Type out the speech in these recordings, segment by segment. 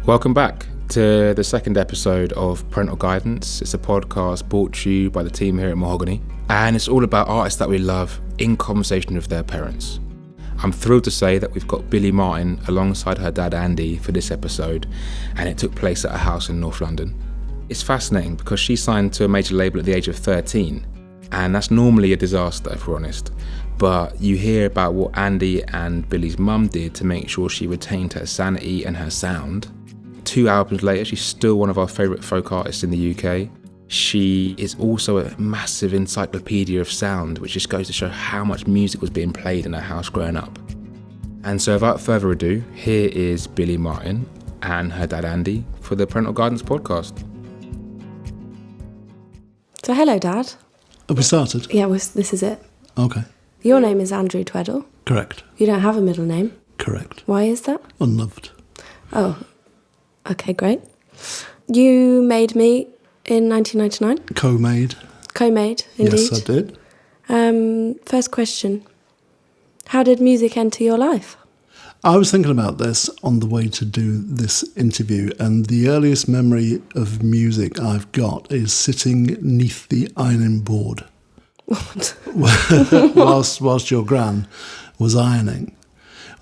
Welcome back to the second episode of Parental Guidance. It's a podcast brought to you by the team here at Mahogany, and it's all about artists that we love in conversation with their parents. I'm thrilled to say that we've got Billie Marten alongside her dad Andy for this episode, and it took place at a house in North London. It's fascinating because she signed to a major label at the age of 13, and that's normally a disaster if we're honest. But you hear about what Andy and Billie's mum did to make sure she retained her sanity and her sound. 2 albums later, she's still one of our favourite folk artists in the UK. She is also a massive encyclopedia of sound, which just goes to show how much music was being played in her house growing up. And so without further ado, here is Billie Marten and her dad Andy for the Parental Guidance podcast. So hello, Dad. Have we started? Yeah, this is it. Okay. Your name is Andrew Tweddle. Correct. You don't have a middle name. Correct. Why is that? Unloved. Oh, okay, great. You made me in 1999. Co-made. Co-made, indeed. Yes, I did. First question. How did music enter your life? I was thinking about this on the way to do this interview, and the earliest memory of music I've got is sitting neath the ironing board. What? whilst your gran was ironing,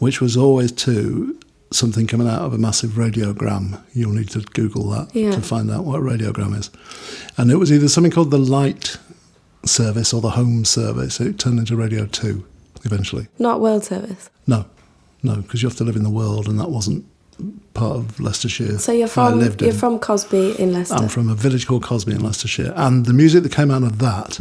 which was always to something coming out of a massive radiogram. You'll need to Google that to find out what a radiogram is. And it was either something called the Light Service or the Home Service. It turned into Radio 2 eventually. Not World Service? No, because you have to live in the world, and that wasn't part of Leicestershire. So you're from Cosby in Leicester? I'm from a village called Cosby in Leicestershire. And the music that came out of that,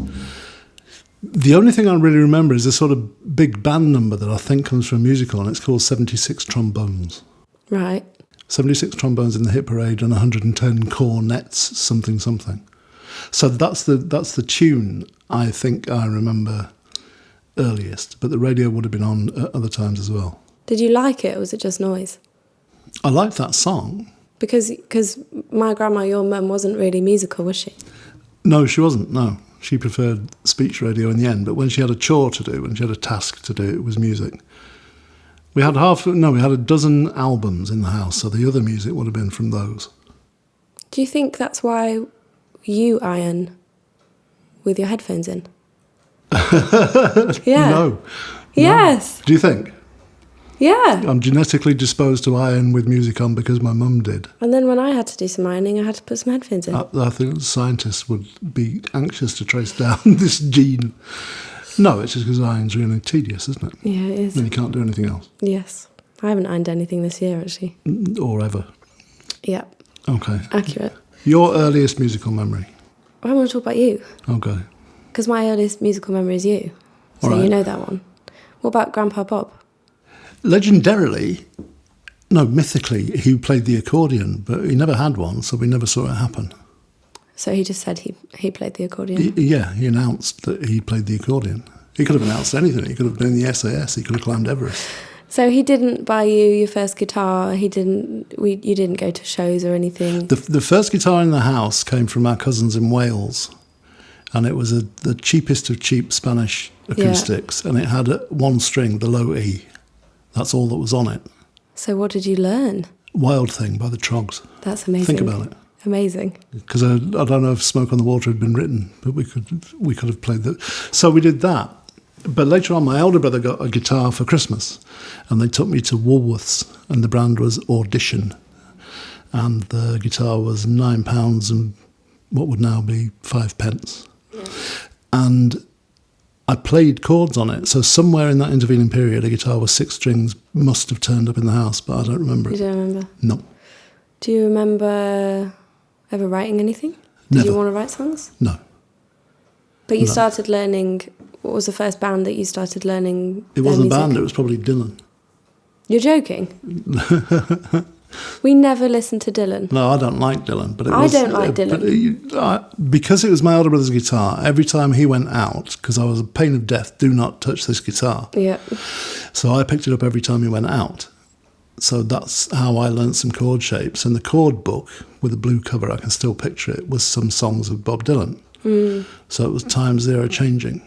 the only thing I really remember is this sort of big band number that I think comes from a musical, and it's called 76 Trombones. Right. 76 trombones in the hit parade and 110 cornets, something. So that's the tune I think I remember earliest, but the radio would have been on at other times as well. Did you like it, or was it just noise? I liked that song. Because my grandma, your mum, wasn't really musical, was she? No, she wasn't, no. She preferred speech radio in the end, but when she had a chore to do, when she had a task to do, it was music. We had a dozen albums in the house, so the other music would have been from those. Do you think that's why you iron with your headphones in? Yeah. No. Yes. Do you think? Yeah. I'm genetically disposed to iron with music on because my mum did. And then when I had to do some ironing, I had to put some headphones in. I think scientists would be anxious to trace down this gene. No, it's just because iron's really tedious, isn't it? Yeah, it is. And you can't do anything else. Yes. I haven't ironed anything this year, actually. Or ever. Yeah. Okay. Accurate. Your earliest musical memory? I want to talk about you. Okay. Because my earliest musical memory is you. So right. You know that one. What about Grandpa Bob? Mythically, he played the accordion, but he never had one, so we never saw it happen. So he just said he played the accordion? He announced that he played the accordion. He could have announced anything. He could have been in the SAS. He could have climbed Everest. So he didn't buy you your first guitar? You didn't go to shows or anything? The first guitar in the house came from our cousins in Wales, and it was the cheapest of cheap Spanish acoustics, and it had one string, the low E. That's all that was on it. So what did you learn? Wild Thing by the Trogs. That's amazing. Think about it. Amazing. Because I don't know if Smoke on the Water had been written, but we could have played that. So we did that. But later on, my elder brother got a guitar for Christmas, and they took me to Woolworths, and the brand was Audition. And the guitar was £9 and what would now be 5p. Yeah. And I played chords on it. So somewhere in that intervening period, a guitar with 6 strings must have turned up in the house, but I don't remember it. You don't remember? No. Do you remember ever writing anything? Did Never. you want to write songs? No. But you started learning... What was the first band that you started learning? It wasn't a band, it was probably Dylan. You're joking? We never listened to Dylan. No, I don't like Dylan. But I don't like Dylan. But because it was my older brother's guitar, every time he went out, because I was a pain of death, do not touch this guitar. Yeah. So I picked it up every time he went out. So that's how I learnt some chord shapes. And the chord book with a blue cover, I can still picture it, was some songs of Bob Dylan. Mm. So it was Time Zero Changing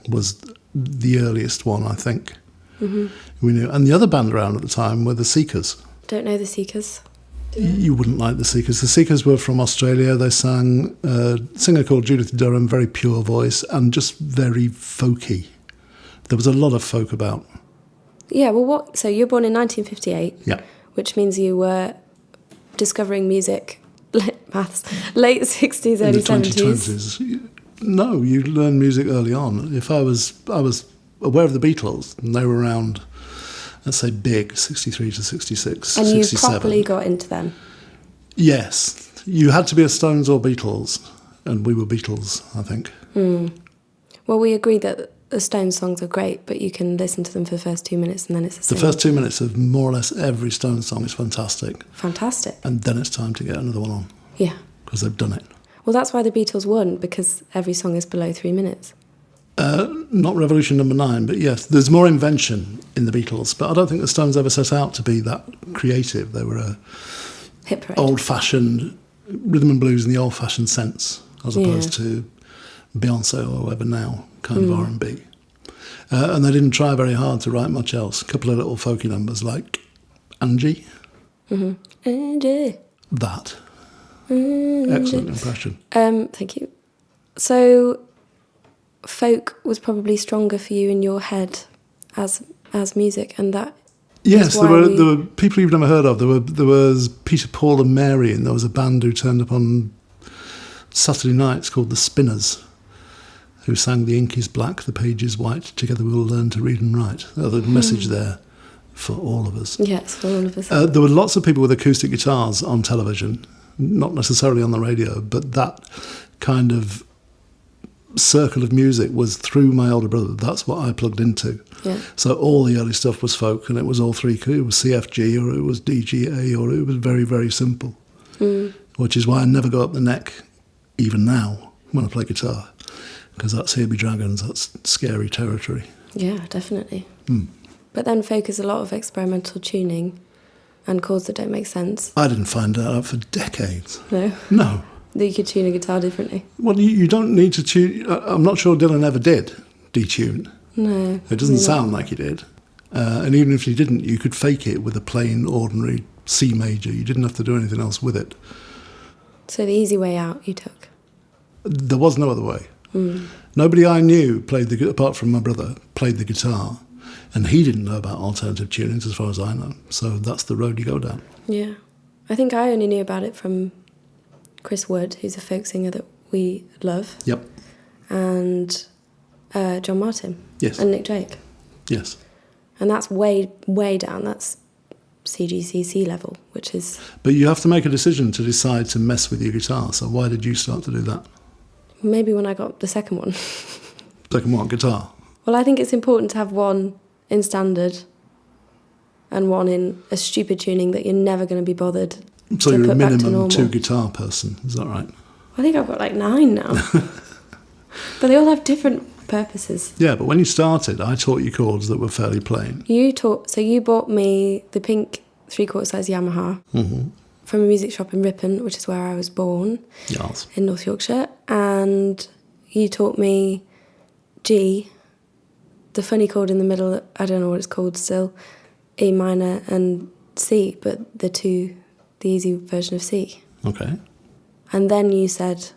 was the earliest one, I think. Mm-hmm. We knew. And the other band around at the time were the Seekers. Don't know the Seekers. You wouldn't like the Seekers. The Seekers were from Australia. They sang a singer called Judith Durham, very pure voice and just very folky. There was a lot of folk about. Yeah, well, so you were born in 1958, Yeah. which means you were discovering music, maths, late 60s, early 70s. In the 2020s. No, you learn music early on. If I was aware of the Beatles, and they were around, let's say, big, 63 to 66, and 67. you properly got into them? Yes. You had to be a Stones or Beatles, and we were Beatles, I think. Well, we agree that the Stones songs are great, but you can listen to them for the first 2 minutes and then it's the same. The first 2 minutes of more or less every Stones song is fantastic. Fantastic. And then it's time to get another one on. Yeah. Because they've done it. Well, that's why the Beatles won, because every song is below 3 minutes. Not Revolution number 9, but yes, there's more invention in the Beatles. But I don't think the Stones ever set out to be that creative. They were a Hit parade. old-fashioned rhythm and blues in the old-fashioned sense, as opposed to Beyonce or whoever now, kind of R&B. And they didn't try very hard to write much else. A couple of little folky numbers like Angie. Angie. That. Angie. Excellent impression. Thank you. So, folk was probably stronger for you in your head as music, and that. Yes, is why there were people you've never heard of. There was Peter, Paul and Mary, and there was a band who turned up on Saturday nights called the Spinners, who sang "The ink is black, the page is white, together we'll learn to read and write." There's a message there for all of us. Yes, for all of us. There were lots of people with acoustic guitars on television, not necessarily on the radio, but that kind of circle of music was through my older brother. That's what I plugged into. Yeah. So all the early stuff was folk, and it was all three. It was CFG, or it was DGA, or it was very, very simple. Which is why I never go up the neck, even now, when I play guitar. Because that's Here Be Dragons, that's scary territory. Yeah, definitely. But then folk is a lot of experimental tuning and chords that don't make sense. I didn't find that out for decades. No? No. That you could tune a guitar differently. Well, you don't need to tune. I'm not sure Dylan ever did detune. No. It doesn't sound like he did. And even if you didn't, you could fake it with a plain, ordinary C major. You didn't have to do anything else with it. So the easy way out you took? There was no other way. Nobody I knew apart from my brother, played the guitar. And he didn't know about alternative tunings as far as I know. So that's the road you go down. Yeah. I think I only knew about it from Chris Wood, who's a folk singer that we love. Yep. And John Martin. Yes. And Nick Drake. Yes. And that's way, way down. That's CGCC level, which is... But you have to make a decision to decide to mess with your guitar. So why did you start to do that? Maybe when I got the second one. Second one, guitar? Well, I think it's important to have one in standard and one in a stupid tuning that you're never going to be bothered So to you're a put back to minimum normal. 2 guitar person, is that right? I think I've got like 9 now. But they all have different purposes. Yeah, but when you started, I taught you chords that were fairly plain. So you bought me the pink 3/4 size Yamaha from a music shop in Ripon, which is where I was born, Yes. in North Yorkshire. And you taught me G, the funny chord in the middle, I don't know what it's called still, E minor and C, but the easy version of C. Okay. And then you said,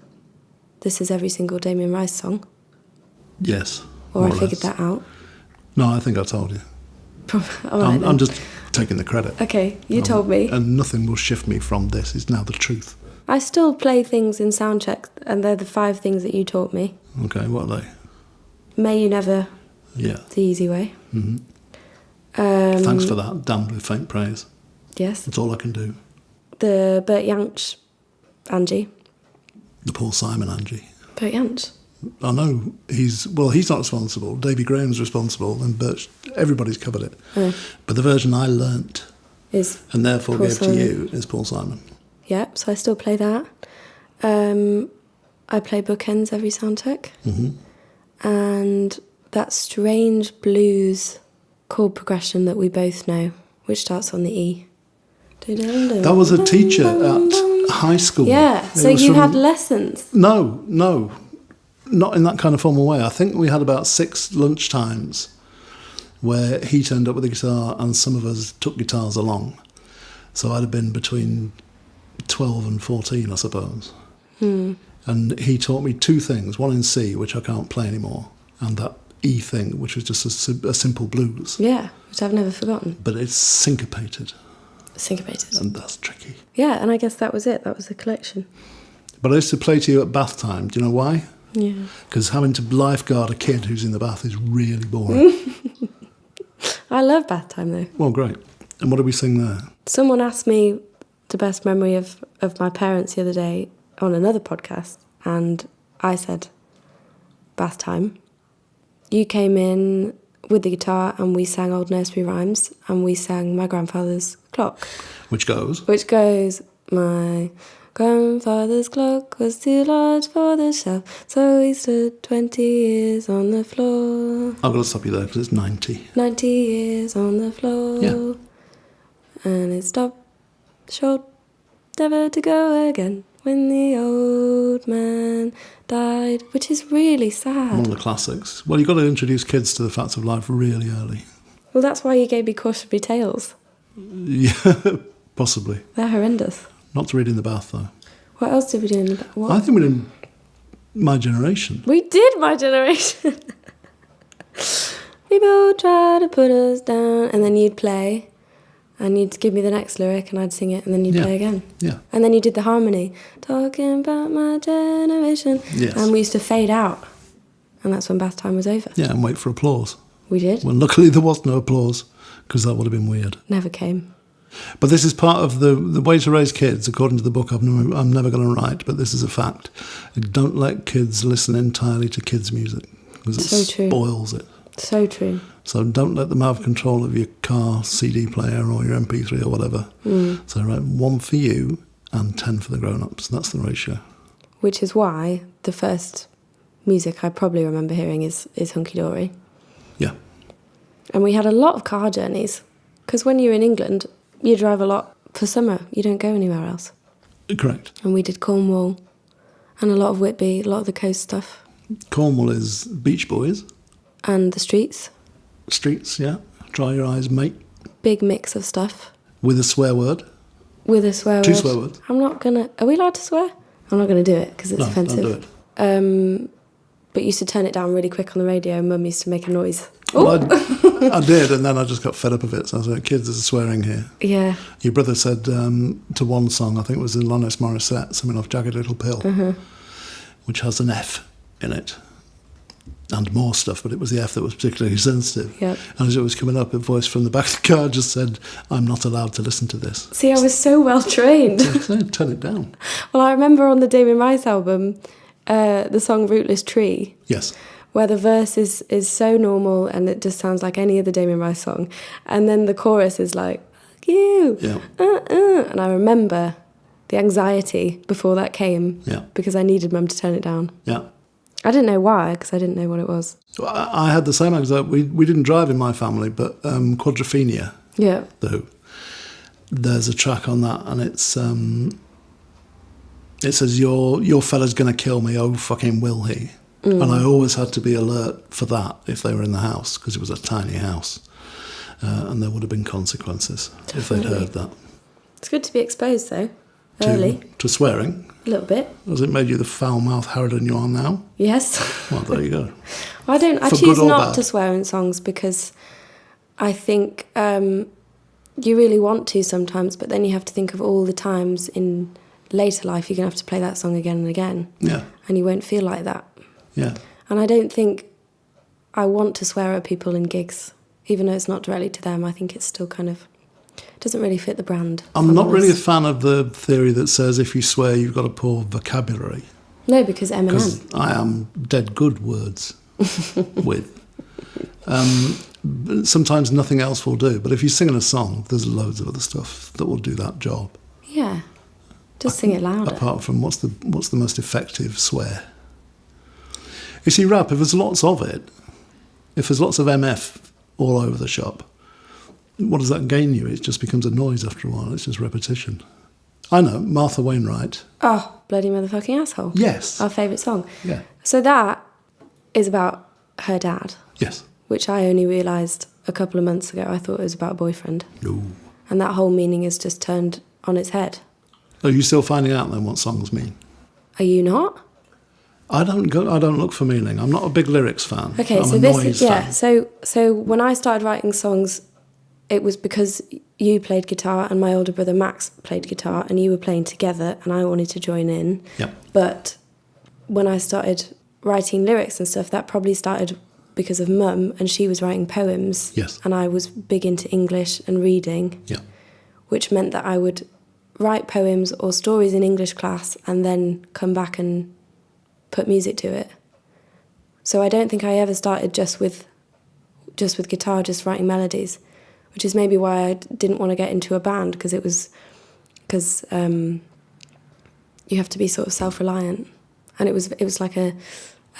this is every single Damien Rice song. Yes. Or I more figured less. that out. No, I think I told you. All right, then. I'm just taking the credit. Okay, you told me. And nothing will shift me from this. It's now the truth. I still play things in sound check, and they're the 5 things that you taught me. Okay, what are they? May you never, Yeah. the easy way. Thanks for that. Damned with faint praise. Yes. That's all I can do. The Bert Jansch, Angie. The Paul Simon Angie. Bert Jansch. I know he's not responsible. Davy Graham's responsible, and everybody's covered it. But the version I learnt Is and therefore Paul gave Simon. to you is Paul Simon. Yep, so I still play that. I play bookends every sound check. And that strange blues chord progression that we both know, which starts on the E. That was a teacher at high school. Yeah, It so was you from- had lessons. No, not in that kind of formal way. I think we had about 6 lunchtimes where he turned up with a guitar and some of us took guitars along. So I'd have been between 12 and 14, I suppose. Hmm. And he taught me two things, one in C, which I can't play anymore, and that E thing, which was just a simple blues. Yeah, which I've never forgotten. But it's syncopated. Syncopated. And that's tricky. Yeah, and I guess that was it. That was the collection. But I used to play to you at bath time. Do you know why? Yeah. Because having to lifeguard a kid who's in the bath is really boring. I love bath time, though. Well, great. And what did we sing there? Someone asked me the best memory of my parents the other day on another podcast, and I said bath time. You came in with the guitar and we sang old nursery rhymes, and we sang My Grandfather's Clock. Which goes? My grandfather's clock was too large for the shelf, so he stood 20 years on the floor. I've got to stop you there because it's 90. 90 years on the floor. Yeah. And it stopped short, never to go again, when the old man died, which is really sad. One of the classics. Well, you've got to introduce kids to the facts of life really early. Well, that's why you gave me cautionary tales. Yeah, possibly. They're horrendous. Not to read in the bath, though. What else did we do in the bath? I think we did My Generation. We did My Generation. People try to put us down, and then you'd play, and you'd give me the next lyric, and I'd sing it, and then you'd play again. Yeah. And then you did the harmony. Talking about my generation. Yes. And we used to fade out, and that's when bath time was over. Yeah, and wait for applause. We did. Well, luckily there was no applause, because that would have been weird. Never came. But this is part of the way to raise kids, according to the book I'm never going to write, but this is a fact. Don't let kids listen entirely to kids' music, because it So true. spoils it. So true. So don't let them have control of your car CD player or your MP3 or whatever. So 1 for you and 10 for the grown-ups. That's the ratio. Which is why the first music I probably remember hearing is Hunky Dory. Yeah. And we had a lot of car journeys, because when you're in England, you drive a lot for summer. You don't go anywhere else. Correct. And we did Cornwall and a lot of Whitby, a lot of the coast stuff. Cornwall is Beach Boys. And the streets. Streets, yeah. Dry your eyes, mate. Big mix of stuff. With a swear word. With a swear word. 2 swear words. I'm not going to... Are we allowed to swear? I'm not going to do it because it's offensive. Don't do it. But you used to turn it down really quick on the radio, and Mum used to make a noise. Well, I did, and then I just got fed up of it. So I was like, kids, there's swearing here. Yeah. Your brother said to one song, I think it was in Alanis Morissette, something off Jagged Little Pill, which has an F in it. And more stuff, but it was the F that was particularly sensitive. Yep. And as it was coming up, a voice from the back of the car just said, I'm not allowed to listen to this. See, I was so well trained. Turn it down. Well, I remember on the Damien Rice album, the song Rootless Tree. Yes. Where the verse is so normal and it just sounds like any other Damien Rice song. And then the chorus is like, fuck you. Yeah. And I remember the anxiety before that came. Yeah. Because I needed Mum to turn it down. Yeah. I didn't know why, because I didn't know what it was. I had the same anxiety. We didn't drive in my family, but Quadrophenia, Yeah. The Who, there's a track on that, and it's it says, your fella's going to kill me, oh fucking will he? And I always had to be alert for that if they were in the house, because it was a tiny house, and there would have been consequences if they'd heard that. It's good to be exposed, though, early. To swearing. A little bit. Has it made you the foul-mouthed harridan you are now? Yes. Well, there you go. I For choose good or not bad? to swear in songs because I think you really want to sometimes, but then you have to think of all the times in later life you're going to have to play that song again and again. Yeah. And you won't feel like that. Yeah. And I don't think I want to swear at people in gigs, even though it's not directly to them. I think it's still kind of... doesn't really fit the brand. I'm not really a fan of the theory that says if you swear you've got a poor vocabulary. No, because Eminem. Because I am dead good words with. Sometimes nothing else will do, but if you're singing a song, there's loads of other stuff that will do that job. Yeah. Just sing it louder. Apart from what's the most effective swear. You see, rap, if there's lots of it, if there's lots of MF all over the shop, what does that gain you? It just becomes a noise after a while. It's just repetition. I know, Martha Wainwright. Oh, Bloody Motherfucking Asshole. Yes. Our favourite song. Yeah. So that is about her dad, Yes. which I only realised a couple of months ago. I thought it was about a boyfriend. No. And that whole meaning is just turned on its head. Are you still finding out then what songs mean? Are you not? I don't look for meaning. I'm not a big lyrics fan. Okay, I'm so a this noise is, yeah. fan. So when I started writing songs, it was because you played guitar and my older brother Max played guitar, and you were playing together, and I wanted to join in. Yep. But when I started writing lyrics and stuff, that probably started because of Mum, and she was writing poems. Yes. And I was big into English and reading. Yeah. Which meant that I would write poems or stories in English class and then come back and put music to it. So I don't think I ever started just with guitar, just writing melodies, which is maybe why I didn't want to get into a band, because you have to be sort of self-reliant, and it was like an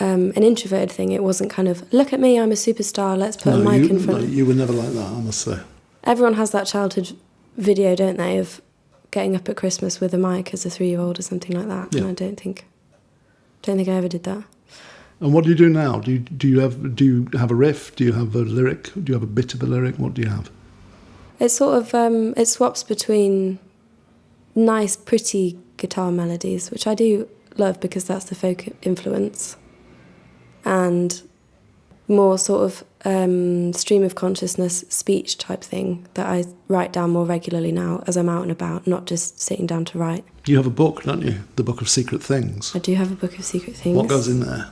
introverted thing. It wasn't kind of, look at me, I'm a superstar, let's put a mic in front. No, you were never like that, I must say. Everyone has that childhood video, don't they, of getting up at Christmas with a mic as a 3-year-old or something like that. Yeah. And I don't think I ever did that. And what do you do now? Do you have a riff? Do you have a lyric? Do you have a bit of a lyric? What do you have? It's sort of it swaps between nice, pretty guitar melodies, which I do love because that's the folk influence, and more sort of stream of consciousness speech type thing that I write down more regularly now as I'm out and about, not just sitting down to write. You have a book, don't you? The Book of Secret Things. I do have a book of secret things. What goes in there?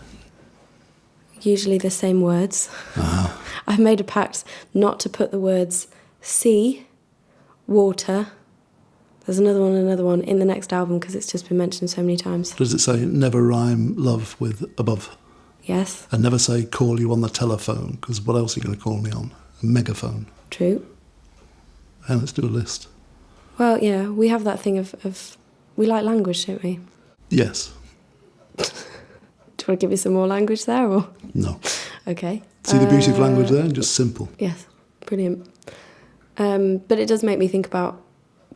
Usually the same words. Uh-huh. I've made a pact not to put the words sea, water, there's another one in the next album because it's just been mentioned so many times. Does it say never rhyme love with above? Yes. And never say call you on the telephone, because what else are you going to call me on? A megaphone. True. And let's do a list. Well, yeah, we have that thing of we like language, don't we? Yes. Do you want to give me some more language there, or? No. Okay. See the beauty of language there? Just simple. Yes, brilliant. But it does make me think about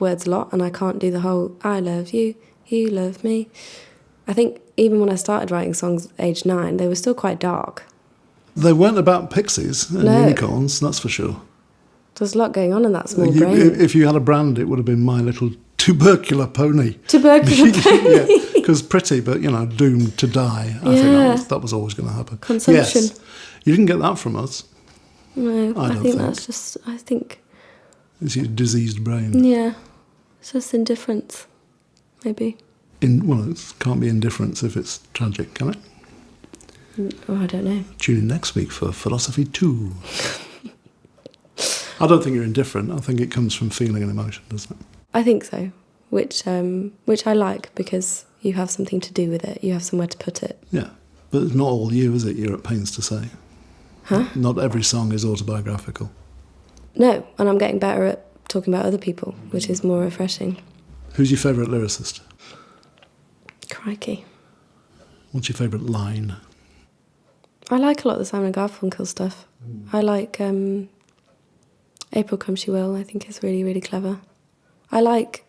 words a lot, and I can't do the whole I love you, you love me. I think even when I started writing songs at age 9, they were still quite dark. They weren't about pixies and No. unicorns, that's for sure. There's a lot going on in that small brain. If you had a brand, it would have been My Little Tubercular Pony. Tubercular pony. Yeah, because pretty, but, doomed to die. I think that was always going to happen. Consumption. Yes. You didn't get that from us. No, I I don't think think. that's just, I think, It's your diseased brain. yeah, it's just indifference, maybe. It can't be indifference if it's tragic, can it? Oh, I don't know. Tune in next week for Philosophy 2. I don't think you're indifferent. I think it comes from feeling and emotion, doesn't it? I think so, which I like because you have something to do with it. You have somewhere to put it. Yeah, but it's not all you, is it? You're at pains to say. Huh? Not every song is autobiographical. No, and I'm getting better at talking about other people, which is more refreshing. Who's your favourite lyricist? Crikey. What's your favourite line? I like a lot of the Simon & Garfunkel stuff. I like April Come She Will, I think is really, really clever. I like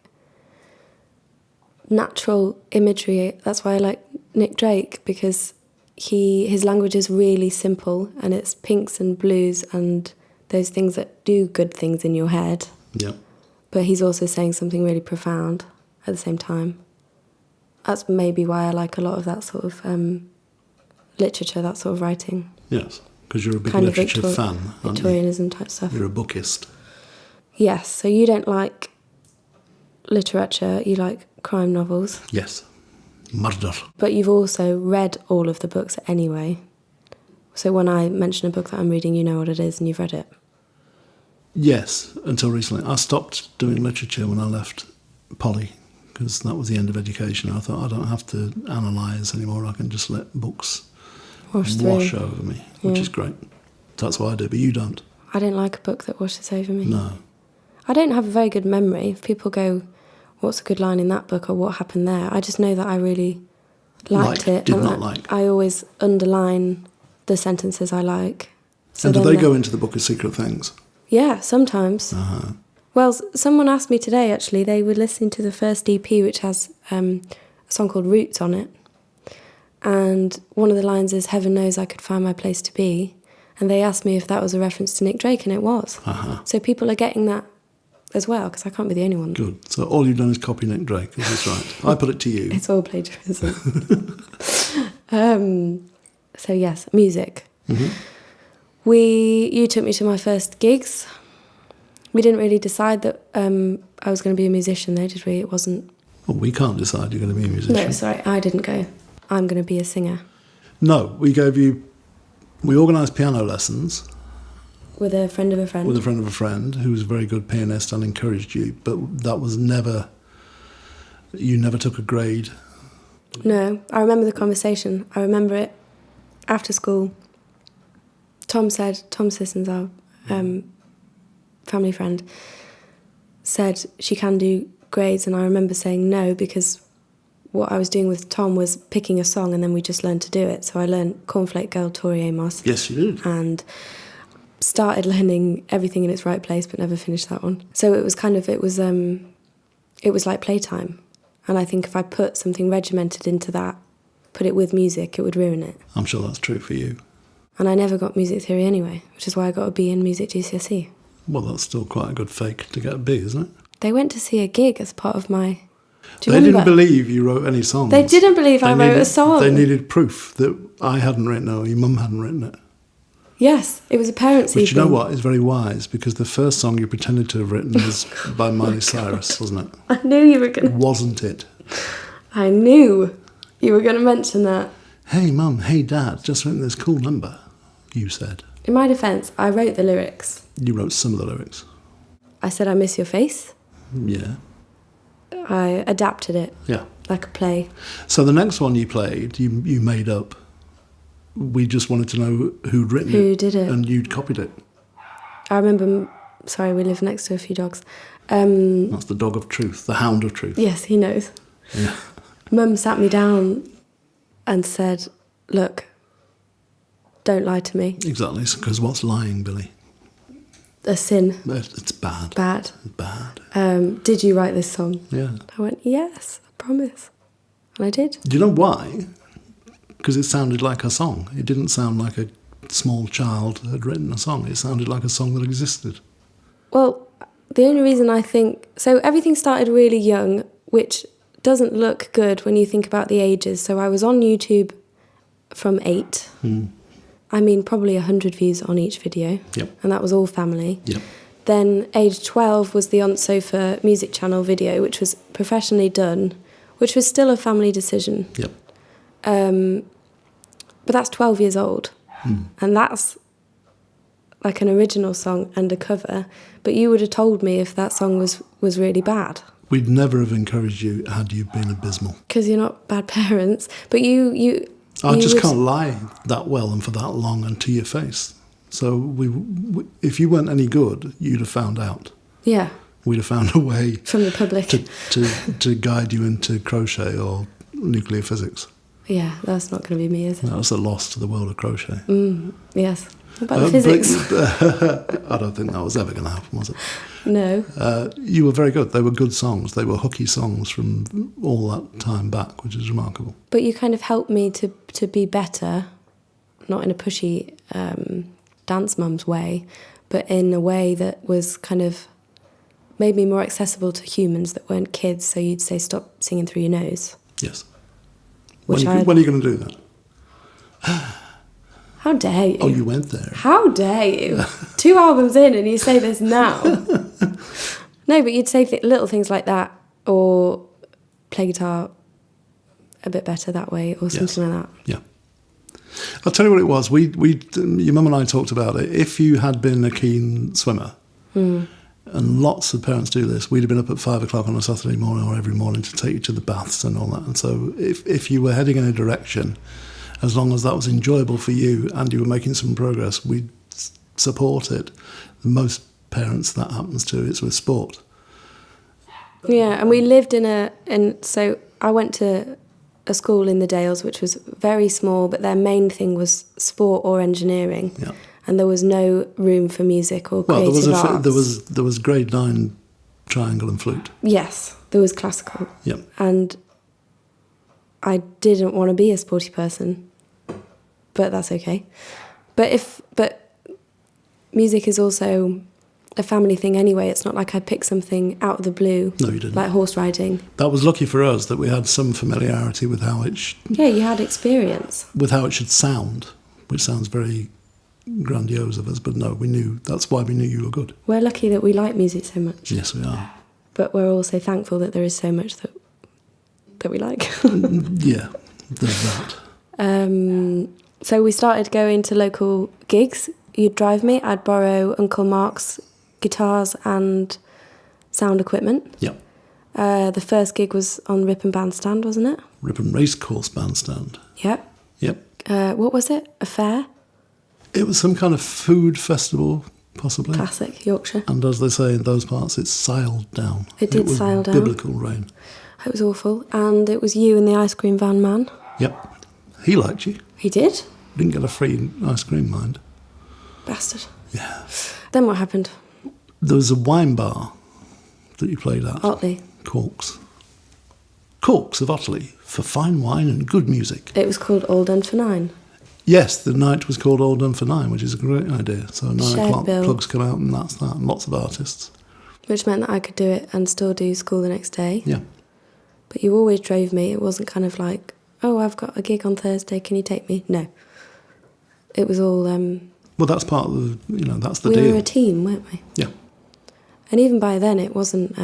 natural imagery. That's why I like Nick Drake, because his language is really simple, and it's pinks and blues and those things that do good things in your head. Yeah. But he's also saying something really profound at the same time. That's maybe why I like a lot of that sort of literature, that sort of writing. Yes, because you're a big Kind of literature fan, aren't you? Victorianism type stuff. You're a bookist. Yes, so you don't like literature, you like crime novels. Yes. Murder. But you've also read all of the books anyway. So when I mention a book that I'm reading, you know what it is and you've read it. Yes, until recently. I stopped doing literature when I left Poly, because that was the end of education. I thought I don't have to analyse anymore. I can just let books wash over me, which is great. That's what I do, but you don't. I don't like a book that washes over me. No. I don't have a very good memory. If people go, what's a good line in that book or what happened there, I just know that I really liked it. Did and not like. I always underline the sentences I like. So And do then they go into the Book of Secret Things? Yeah, sometimes. Uh-huh. Well, someone asked me today, actually, they were listening to the first EP, which has a song called Roots on it. And one of the lines is, heaven knows I could find my place to be. And they asked me if that was a reference to Nick Drake, and it was. Uh-huh. So people are getting that as well, because I can't be the only one. Good. So all you've done is copy Nick Drake, is this right? I put it to you. It's all plagiarism. So yes, music. Mm-hmm. You took me to my first gigs. We didn't really decide that I was going to be a musician though, did we? It wasn't... Well, we can't decide you're going to be a musician. No, sorry, I didn't go. I'm going to be a singer. No, we organised piano lessons. With a friend of a friend. With a friend of a friend who was a very good pianist and encouraged you, but that was never... You never took a grade. No, I remember the conversation. I remember it after school. Tom Sissons, our family friend, said she can do grades, and I remember saying no, because what I was doing with Tom was picking a song and then we just learned to do it. So I learned Cornflake Girl, Tori Amos. Yes, you did. And started learning Everything in Its Right Place, but never finished that one. So it was like playtime. And I think if I put something regimented into that, put it with music, it would ruin it. I'm sure that's true for you. And I never got music theory anyway, which is why I got a B in music GCSE. Well, that's still quite a good fake to get a B, isn't it? They went to see a gig as part of my... Do you They remember? didn't believe you wrote any songs. They didn't believe I wrote a song. They needed proof that I hadn't written it or your mum hadn't written it. Yes, it was a parents' But evening. you know what? It's very wise, because the first song you pretended to have written was by Miley Cyrus, wasn't it? I knew you were going to... Wasn't it? I knew you were going to mention that. Hey, Mum, hey, Dad, just written this cool number, you said. In my defence, I wrote the lyrics. You wrote some of the lyrics. I said, I miss your face. Yeah. I adapted it Yeah. like a play. So the next one you played, you made up. We just wanted to know who'd written it. Who did it? And you'd copied it. I remember... Sorry, we live next to a few dogs. That's the dog of truth, the hound of truth. Yes, he knows. Yeah. Mum sat me down and said, look, don't lie to me. Exactly, because what's lying, Billy? A sin. It's bad. Bad. It's bad. Did you write this song? Yeah. I went, yes, I promise. And I did. Do you know why? Because it sounded like a song. It didn't sound like a small child had written a song. It sounded like a song that existed. Well, the only reason I think... So everything started really young, which doesn't look good when you think about the ages. So I was on YouTube from 8. I mean, probably 100 views on each video. Yep. And that was all family. Yep. Then age 12 was the On Sofa music channel video, which was professionally done, which was still a family decision. Yep. But that's 12 years old. And that's like an original song and a cover. But you would have told me if that song was really bad. We'd never have encouraged you had you been abysmal. Because you're not bad parents. But I just can't lie that well and for that long and to your face. So we if you weren't any good, you'd have found out. Yeah. We'd have found a way From the public. to guide you into crochet or nuclear physics. Yeah, that's not going to be me, is it? That was a loss to the world of crochet. Yes. What about the physics? I don't think that was ever going to happen, was it? No. You were very good. They were good songs. They were hooky songs from all that time back, which is remarkable. But you kind of helped me to be better, not in a pushy dance mum's way, but in a way that was kind of made me more accessible to humans that weren't kids. So you'd say, stop singing through your nose. Yes. Which when are you going to do that? How dare you? Oh, you went there. How dare you? 2 albums in and you say this now. No, but you'd say little things like that, or play guitar a bit better that way, or something like that. Yeah. I'll tell you what it was. Your mum and I talked about it. If you had been a keen swimmer, and lots of parents do this, we'd have been up at 5 o'clock on a Saturday morning or every morning to take you to the baths and all that. And so if you were heading in a direction, as long as that was enjoyable for you and you were making some progress, we'd support it. Most parents that happens to, it's with sport. Yeah, and we lived so I went to a school in the Dales, which was very small, but their main thing was sport or engineering. Yeah. And there was no room for music or creative arts. There was grade 9 triangle and flute. Yes, there was classical. Yep. And I didn't want to be a sporty person, but that's okay. But music is also a family thing anyway. It's not like I picked something out of the blue. No, you didn't. Like horse riding. That was lucky for us that we had some familiarity with how it Yeah, you had experience. with how it should sound, which sounds very grandiose of us, but no, we knew. That's why we knew you were good. We're lucky that we like music so much. Yes, we are. But we're also thankful that there is so much that we like. Yeah, there's that. So we started going to local gigs. You'd drive me, I'd borrow Uncle Mark's guitars and sound equipment. Yep. The first gig was on Ripon Bandstand, wasn't it? Ripon Racecourse Bandstand. Yep. Yep. What was it? A fair? It was some kind of food festival, possibly. Classic Yorkshire. And as they say in those parts, it sailed down. It did was sail down. Biblical rain. It was awful. And it was you and the ice cream van man. Yep. He liked you. He did? Didn't get a free ice cream, mind. Bastard. Yeah. Then what happened? There was a wine bar that you played at. Otley. Corks. Corks of Otley for fine wine and good music. It was called All Done for Nine. Yes, the night was called All Done for Nine, which is a great idea. So 9 Shared o'clock, bill. plugs come out and that's that. And lots of artists. Which meant that I could do it and still do school the next day. Yeah. But you always drove me. It wasn't kind of like, oh, I've got a gig on Thursday, can you take me? No. It was all... Well, that's part of the, that's the we deal. were a team, weren't we? Yeah. And even by then, it wasn't...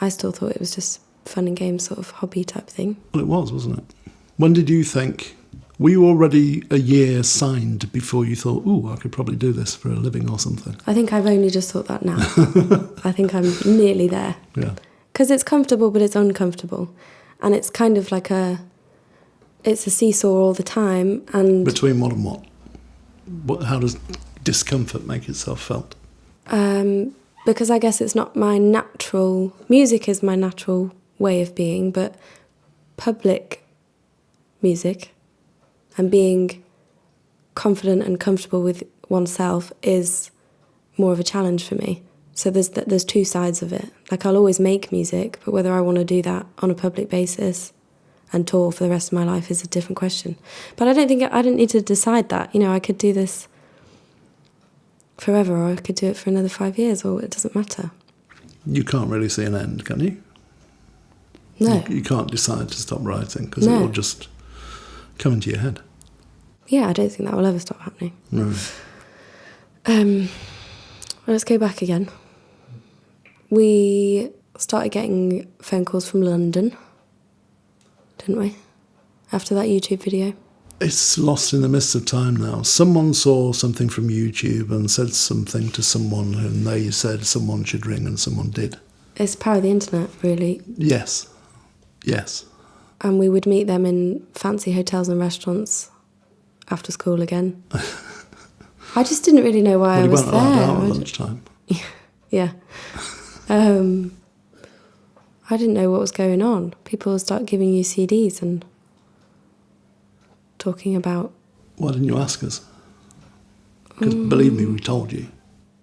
I still thought it was just fun and games, sort of hobby type thing. Well, it was, wasn't it? When did you think... Were you already a year signed before you thought, ooh, I could probably do this for a living or something? I think I've only just thought that now. I think I'm nearly there. Yeah. Because it's comfortable, but it's uncomfortable. And it's kind of like it's a seesaw all the time. And Between what and what? How does discomfort make itself felt? because I guess it's not my natural... Music is my natural way of being, but public music and being confident and comfortable with oneself is more of a challenge for me. So there's two sides of it. Like, I'll always make music, but whether I want to do that on a public basis and tour for the rest of my life is a different question. But I didn't need to decide that. I could do this forever, or I could do it for another 5 years, or it doesn't matter. You can't really see an end, can you? No. You can't decide to stop writing because No. it will just come into your head. Yeah, I don't think that will ever stop happening. No. Well, let's go back again. We started getting phone calls from London, didn't we? After that YouTube video. It's lost in the mists of time now. Someone saw something from YouTube and said something to someone, and they said someone should ring, and someone did. It's the power of the internet, really. Yes. Yes. And we would meet them in fancy hotels and restaurants after school again. I just didn't really know why Well, I you was weren't allowed there. out at lunchtime. Yeah. I didn't know what was going on. People start giving you CDs and talking about... Why didn't you ask us? Because believe me, we told you.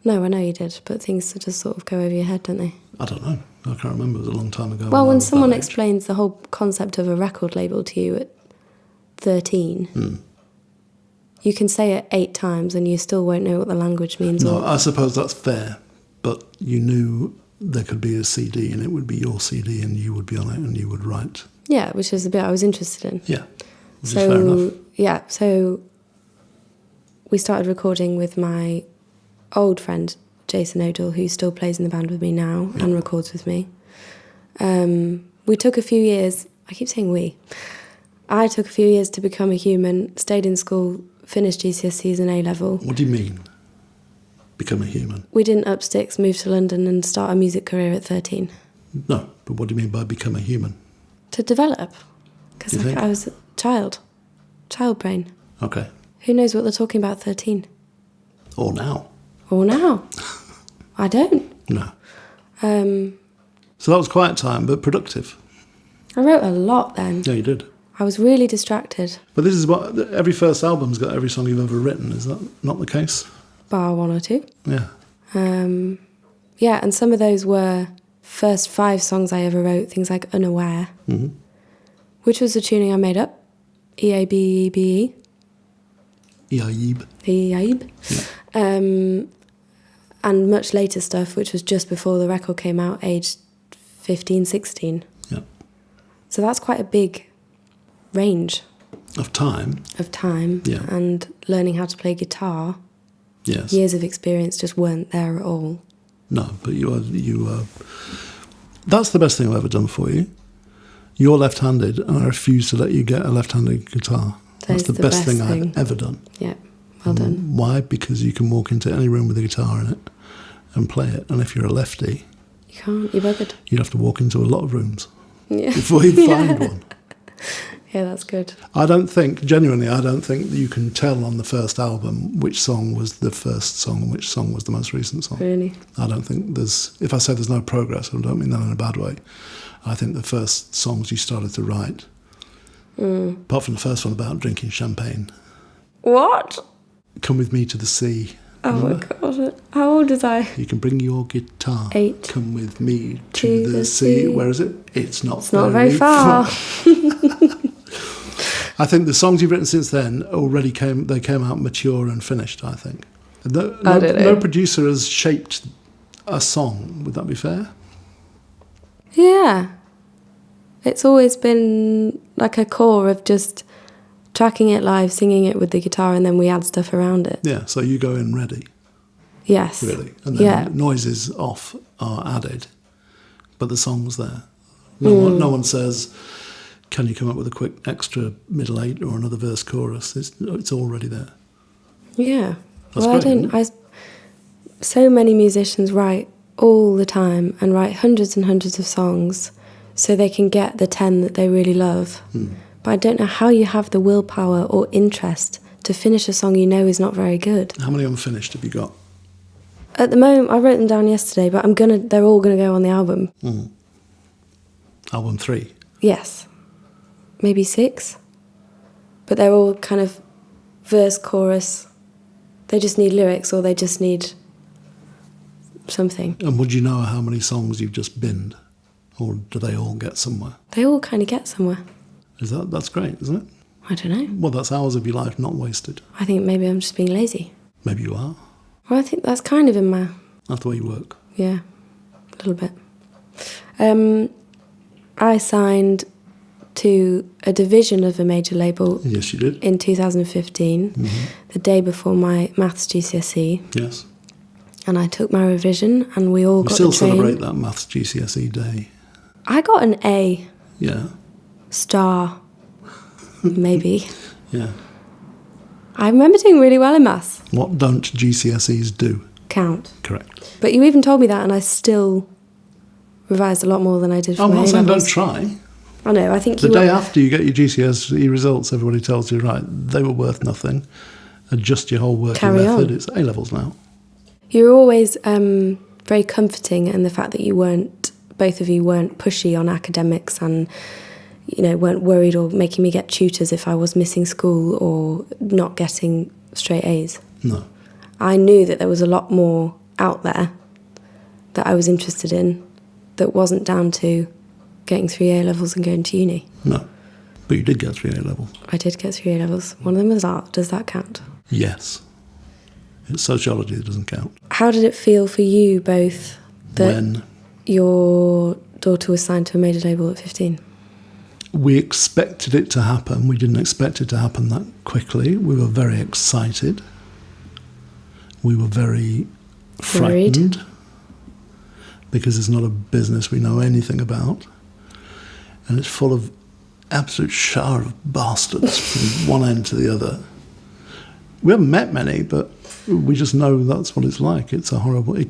No, I know you did, but things just sort of go over your head, don't they? I don't know. I can't remember. It was a long time ago. Well, I when was someone that age. explains the whole concept of a record label to you at 13, you can say it 8 times and you still won't know what the language means. No, or... I suppose that's fair, but you knew there could be a CD and it would be your CD and you would be on it and you would write. Yeah, which is the bit I was interested in. Yeah, which is fair enough. Yeah, so we started recording with my old friend Jason O'Dell, who still plays in the band with me now and records with me. We took a few years, I keep saying we, I took a few years to become a human, stayed in school, finished GCSEs and A-level. What do you mean, become a human? We didn't up sticks, move to London and start a music career at 13. No, but what do you mean by become a human? To develop, because You think? I was a child brain. Okay. Who knows what they're talking about at 13? Or now? Or now. I don't. No. So that was quiet time, but productive. I wrote a lot then. Yeah, you did. I was really distracted. But this is what every first album's got every song you've ever written. Is that not the case? Bar 1 or 2. Yeah. Yeah, and some of those were first 5 songs I ever wrote, things like Unaware, which was the tuning I made up. E-A-B-E-B-E. Eaib. E-A-B. Yeah. and much later stuff, which was just before the record came out, aged 15, 16. Yeah. So that's quite a big range Of time. Yeah. And learning how to play guitar. Yes. Years of experience just weren't there at all. No, but you are. That's the best thing I've ever done for you. You're left-handed, and I refuse to let you get a left-handed guitar. That's the best thing I've ever done. Yeah, well done. Why? Because you can walk into any room with a guitar in it and play it. And if you're a lefty, you can't. You're buggered. You'd have to walk into a lot of rooms before you find one. Yeah, that's good. I don't think that you can tell on the first album which song was the first song and which song was the most recent song. Really? I don't think if I say there's no progress, I don't mean that in a bad way. I think the first songs you started to write, apart from the first one about drinking champagne. What? Come with me to the sea. Remember? Oh my God. How old was I? You can bring your guitar. 8. Come with me to the sea. Where is it? It's not very far. I think the songs you've written since then already came out mature and finished, I think. No producer has shaped a song. Would that be fair? Yeah. It's always been like a core of just tracking it live, singing it with the guitar, and then we add stuff around it. Yeah, so you go in ready. Yes. Really. And then noises off are added, but the song's there. No one says, can you come up with a quick extra middle 8 or another verse chorus? It's already there. Yeah. That's great, so many musicians write all the time and write hundreds and hundreds of songs so they can get the 10 that they really love. But I don't know how you have the willpower or interest to finish a song you know is not very good. How many unfinished have you got? At the moment, I wrote them down yesterday, but they're all gonna go on the album. Album 3? Yes. Maybe 6. But they're all kind of verse, chorus. They just need lyrics, or they just need something. And would you know how many songs you've just binned? Or do they all get somewhere? They all kind of get somewhere. That's great, isn't it? I don't know. Well, that's hours of your life not wasted. I think maybe I'm just being lazy. Maybe you are. Well, I think that's kind of in my... That's the way you work. Yeah, a little bit. I signed to a division of a major label. Yes, you did. In 2015, the day before my maths GCSE. Yes. And I took my revision, and we all got the train. We still celebrate that maths GCSE day. I got an A. Yeah. Star. Maybe. Yeah. I remember doing really well in maths. What don't GCSEs do? Count. Correct. But you even told me that, and I still revised a lot more than I did for my A-levels. I'm not saying don't try. I know, I think the day after you get your GCSE results, everybody tells you, right, they were worth nothing. Adjust your whole working method. It's A-levels now. You were always very comforting in the fact that both of you weren't pushy on academics and, weren't worried or making me get tutors if I was missing school or not getting straight A's. No. I knew that there was a lot more out there that I was interested in that wasn't down to getting 3 A-levels and going to uni. No. But you did get 3 A-levels. I did get 3 A-levels. One of them was art. Does that count? Yes. It's sociology that doesn't count. How did it feel for you both that your daughter was signed to a major label at 15? We expected it to happen. We didn't expect it to happen that quickly. We were very excited. We were very frightened. Because it's not a business we know anything about. And it's full of absolute shower of bastards from one end to the other. We haven't met many, but we just know that's what it's like. It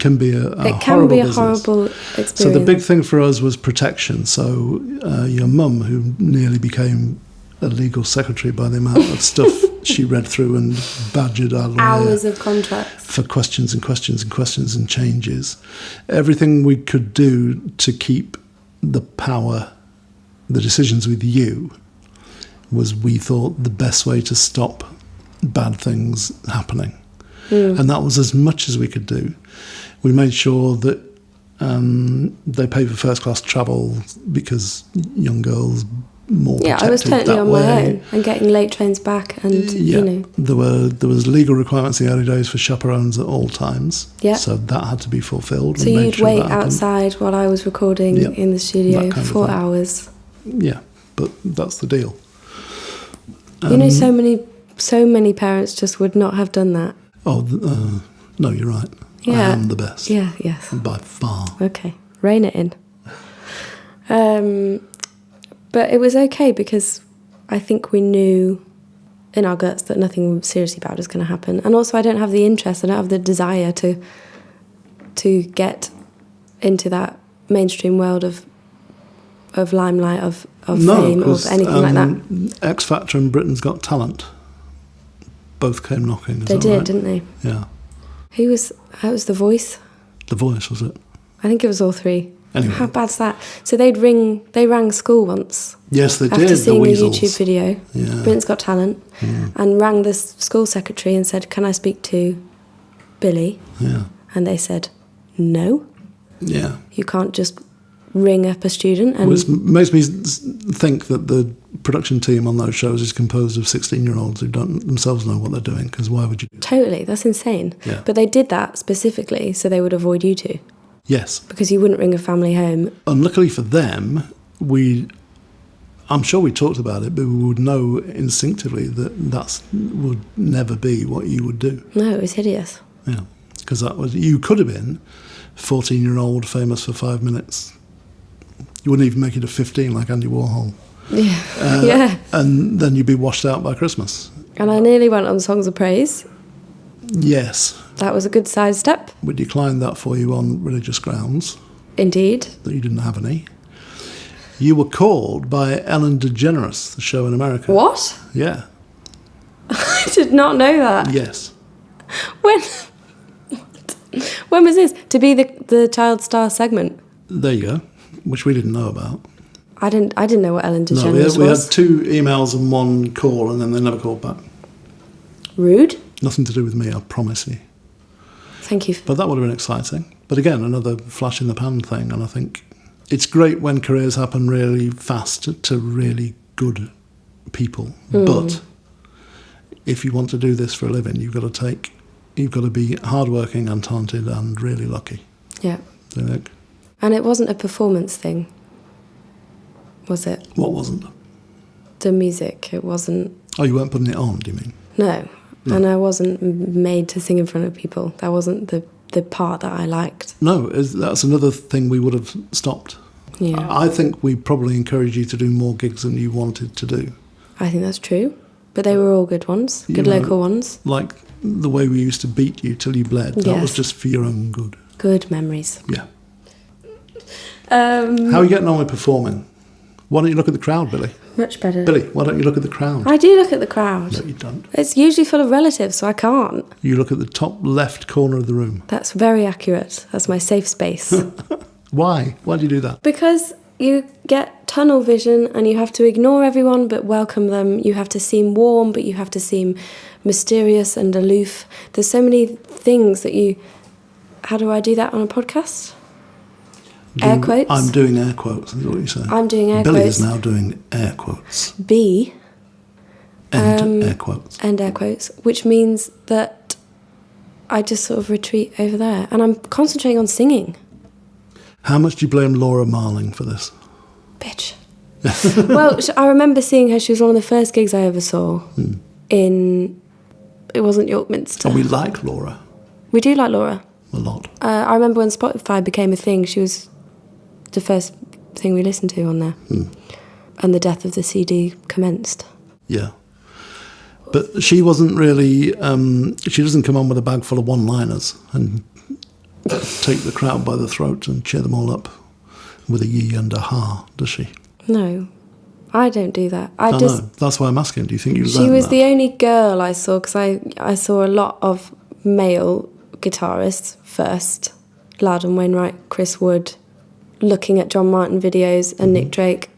can be a horrible experience. So the big thing for us was protection. So your mum, who nearly became a legal secretary by the amount of stuff she read through and badgered our lawyer hours of contracts for questions and questions and questions and changes. Everything we could do to keep the decisions with you was, we thought, the best way to stop bad things happening. And that was as much as we could do. We made sure that they paid for first-class travel, because young girls more Yeah, protected I was totally that on way. my own and getting late trains back, and Yeah, you know. there was legal requirements in the early days for chaperones at all times. Yeah. So that had to be fulfilled. So We made you'd sure wait that happened. outside while I was recording Yeah, in the studio that kind of 4 thing. hours. Yeah, but that's the deal. You know, so many parents just would not have done that. No, you're right. I Yeah. am the best. Yeah, yes. By far. Okay, rein it in. But it was okay because I think we knew in our guts that nothing seriously bad was going to happen. And also I don't have the interest, I don't have the desire to get into that mainstream world of limelight, of fame, of anything like that. X Factor and Britain's Got Talent both came knocking. Is They that did, right? didn't they? Yeah. That was The Voice. The Voice, was it? I think it was all three. Anyway. How bad's that? So they rang school once. Yes, they After did. seeing the a Weasels. YouTube video, Yeah. Britain's Got Talent, and rang the school secretary and said, "Can I speak to Billie?" Yeah. And they said, "No, Yeah. you can't just ring up a student." And Well, it makes me think that the production team on those shows is composed of 16-year-olds who don't themselves know what they're doing, because why would you do that? totally, that's insane. Yeah. But they did that specifically so they would avoid you two, Yes. because you wouldn't ring a family home. Unluckily for them, I'm sure we talked about it, but we would know instinctively that would never be what you would do. No, it was hideous. Yeah, because you could have been 14-year-old famous for 5 minutes. You wouldn't even make it to 15 like Andy Warhol. Yeah. Yeah. And then you'd be washed out by Christmas. And I nearly went on Songs of Praise. Yes, That was a good sidestep. we declined that for you on religious grounds, Indeed. that you didn't have any. You were called by Ellen DeGeneres, the show in America. What? Yeah, I did not know that. yes. When? What? When was this? To be the child star segment? There you go, which we didn't know about. I didn't know what Ellen No, DeGeneres we had was. 2 emails and 1 call, and then they never called back. Rude. Nothing to do with me, I promise you. Thank you. But that would have been exciting. But again, another flash in the pan thing, and I think it's great when careers happen really fast to really good people. But if you want to do this for a living, you've got to be hardworking and talented and really lucky. Yeah. Do you think? And it wasn't a performance thing, was it? What wasn't? The music. It wasn't. Oh, you weren't putting it on, do you mean? No. And I wasn't made to sing in front of people. That wasn't the part that I liked. No, that's another thing we would have stopped. Yeah. I think we probably encouraged you to do more gigs than you wanted to do. I think that's true. But they were all good ones. You Good know, local ones. Like the way we used to beat you till you bled. That was Yes. just for your own good. Good memories. Yeah. How are you getting on with performing? Why don't you look at the crowd, Billie? Much better. Billie, why don't you look at the crowd? I do look at the crowd. No, you don't. It's usually full of relatives, so I can't. You look at the top left corner of the room. That's very accurate. That's my safe space. Why? Why do you do that? Because you get tunnel vision and you have to ignore everyone but welcome them. You have to seem warm, but you have to seem mysterious and aloof. There's so many things that you... How do I do that on a podcast? Air quotes? I'm doing air quotes, is what you say. I'm doing air Billie quotes. is now doing air quotes. B, End air quotes. and air quotes, which means that I just sort of retreat over there. And I'm concentrating on singing. How much do you blame Laura Marling for this? Bitch. Well, I remember seeing her. She was one of the first gigs I ever saw in... It wasn't York Minster. And we like Laura We do like Laura. a lot. I remember when Spotify became a thing, she was the first thing we listened to on there. And the death of the CD commenced. Yeah. But she wasn't really... she doesn't come on with a bag full of one-liners and take the crowd by the throat and cheer them all up with a yee and a ha, does she? No, I don't do that. I know. That's why I'm asking. Do you think you She learned was that? the only girl I saw, because I saw a lot of male guitarists first. Loudon Wainwright, Chris Wood, looking at John Martin videos and Nick Drake,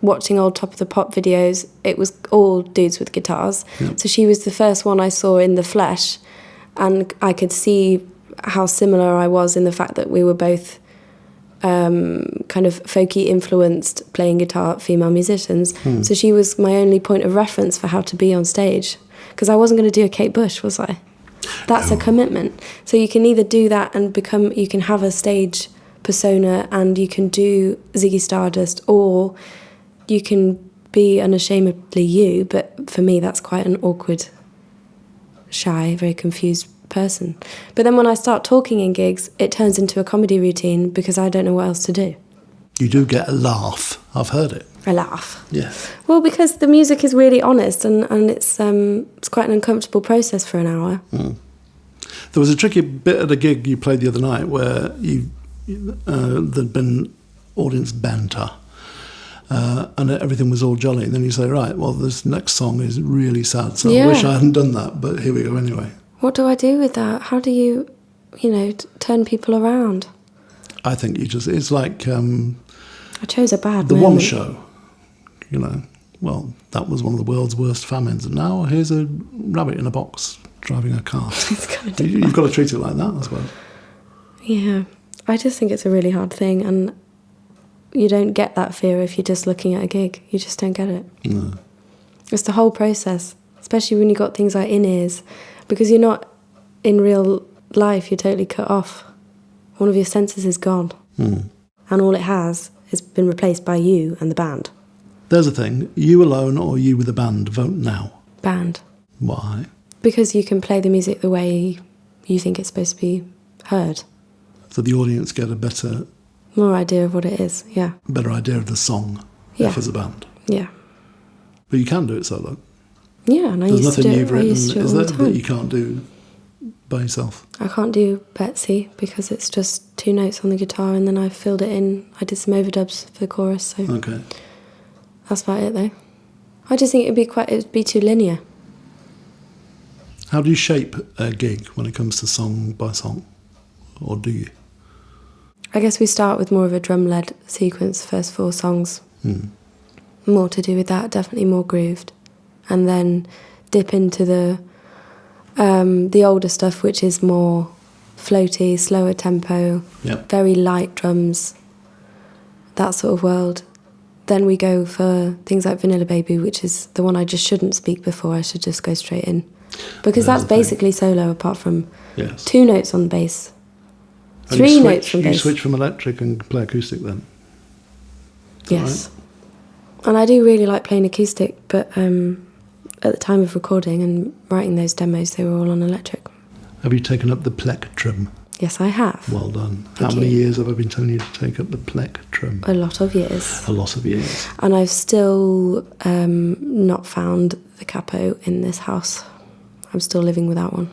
watching old Top of the Pop videos. It was all dudes with guitars. Yeah. So she was the first one I saw in the flesh, and I could see how similar I was in the fact that we were both kind of folky influenced playing guitar female musicians. So she was my only point of reference for how to be on stage, because I wasn't going to do a Kate Bush, was I? That's a commitment. So you can either do that and you can have a stage persona and you can do Ziggy Stardust, or you can be unashamedly you, but for me that's quite an awkward, shy, very confused person. But then when I start talking in gigs, it turns into a comedy routine because I don't know what else to do. You do get a laugh. I've heard it. A laugh. Yeah. Well, because the music is really honest and it's quite an uncomfortable process for an hour. There was a tricky bit at a gig you played the other night where there'd been audience banter and everything was all jolly. And then you say, right, well, this next song is really sad, so I wish I hadn't done that, but here we go anyway. What do I do with that? How do you turn people around? I think it's like... I chose a bad The moment. One Show, well, that was one of the world's worst famines, and now here's a rabbit in a box driving a car. You've got to treat it like that, I suppose. Yeah, I just think it's a really hard thing, and you don't get that fear if you're just looking at a gig. You just don't get it. No. It's the whole process, especially when you've got things like in-ears, because you're not in real life, you're totally cut off. One of your senses is gone, and all it has been replaced by you and the band. There's a thing. You alone or you with a band, vote now. Band. Why? Because you can play the music the way you think it's supposed to be heard. So the audience get a better More idea of what it is, yeah. idea of the song if as a band. Yeah. But you can do it solo. Yeah, and I There's used to nothing do you've it. I written, used to do it is all there, the time. that you can't do by yourself? I can't do Betsy because it's just 2 notes on the guitar and then I filled it in. I did some overdubs for the chorus, so Okay. that's about it though. I just think it'd be too linear. How do you shape a gig when it comes to song by song? Or do you? I guess we start with more of a drum-led sequence, first 4 songs. More to do with that, definitely more grooved. And then dip into the older stuff, which is more floaty, slower tempo, very light drums, that sort of world. Then we go for things like Vanilla Baby, which is the one I just shouldn't speak before, I should just go straight in. Because that's basically solo, apart from 2 notes on bass. 3 notes from bass. You switch from electric and play acoustic then? Yes. Right. And I do really like playing acoustic, but at the time of recording and writing those demos, they were all on electric. Have you taken up the plectrum? Yes, I have. Well done. Thank How many you. years have I been telling you to take up the plectrum? A lot of years. A lot of years. And I've still not found the capo in this house. I'm still living without one.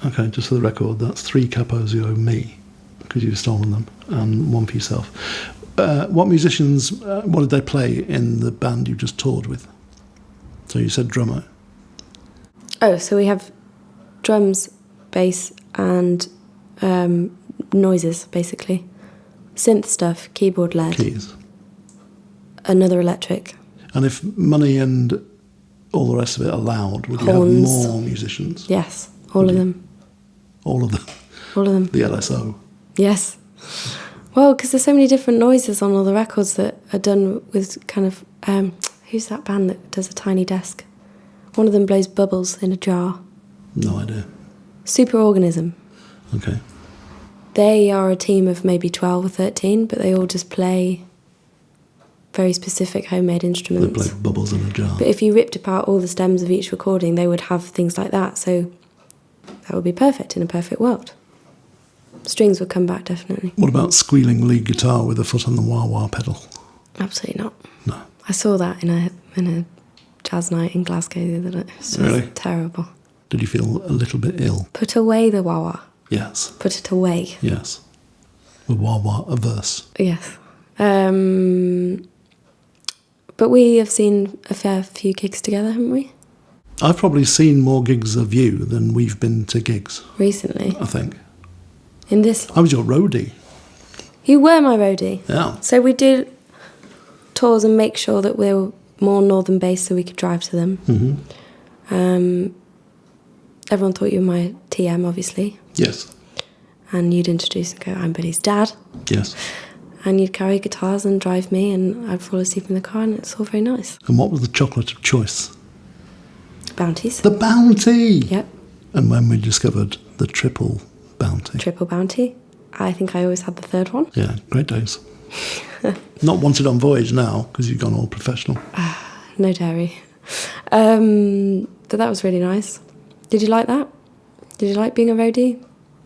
Okay, just for the record, that's 3 capos you owe me, because you've stolen them, and 1 for yourself. What musicians, what did they play in the band you just toured with? So you said drummer. Oh, so we have drums, bass, and noises, basically. Synth stuff, keyboard led. Keys. Another electric. And if money and all the rest of it allowed, would you Horns. have more musicians? Yes, all of them. All of them? All of them. The LSO? Yes. Well, because there's so many different noises on all the records that are done with kind of... who's that band that does a tiny desk? One of them blows bubbles in a jar. No idea. Superorganism. Okay. They are a team of maybe 12 or 13, but they all just play very specific homemade They instruments. play bubbles in a jar. But if you ripped apart all the stems of each recording, they would have things like that. So that would be perfect in a perfect world. Strings would come back, definitely. What about squealing lead guitar with a foot on the wah-wah pedal? Absolutely not. No. I saw that in a jazz night in Glasgow the other night. It was just Really? terrible. Did you feel a little bit ill? Put away the wah-wah. Yes. Put it away. Yes. With wah-wah averse. Yes. But we have seen a fair few gigs together, haven't we? I've probably seen more gigs of you than we've been to gigs, Recently. I think. In this... I was your roadie. You were my roadie. Yeah. So we do tours and make sure that we're more northern based so we could drive to them. Mm-hmm. Everyone thought you were my TM, obviously. Yes. and you'd introduce and go, I'm Billie's dad. Yes. And you'd carry guitars and drive me, and I'd fall asleep in the car, and it's all very nice. And what was the chocolate of choice? Bounties. The Bounty! Yep. And when we discovered the Triple Bounty. Triple Bounty. I think I always had the third one. Yeah, great days. Not wanted on Voyage now, because you've gone all professional. No dairy. But that was really nice. Did you like that? Did you like being a roadie?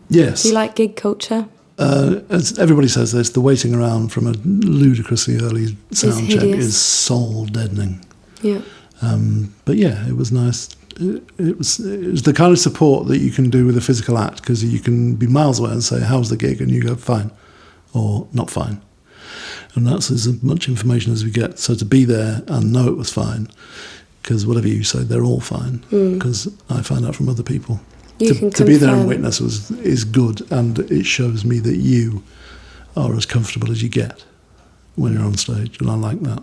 Yes. Do you like gig culture? As everybody says this, the waiting around from a ludicrously early sound check hideous. is soul-deadening. Yeah. But yeah, it was nice. It was the kind of support that you can do with a physical act, because you can be miles away and say, how's the gig? And you go, fine, or not fine. And that's as much information as we get. So to be there and know it was fine, because whatever you say, they're all fine, because I find out from other people. To be there and witness is good, and it shows me that you are as comfortable as you get when you're on stage, and I like that.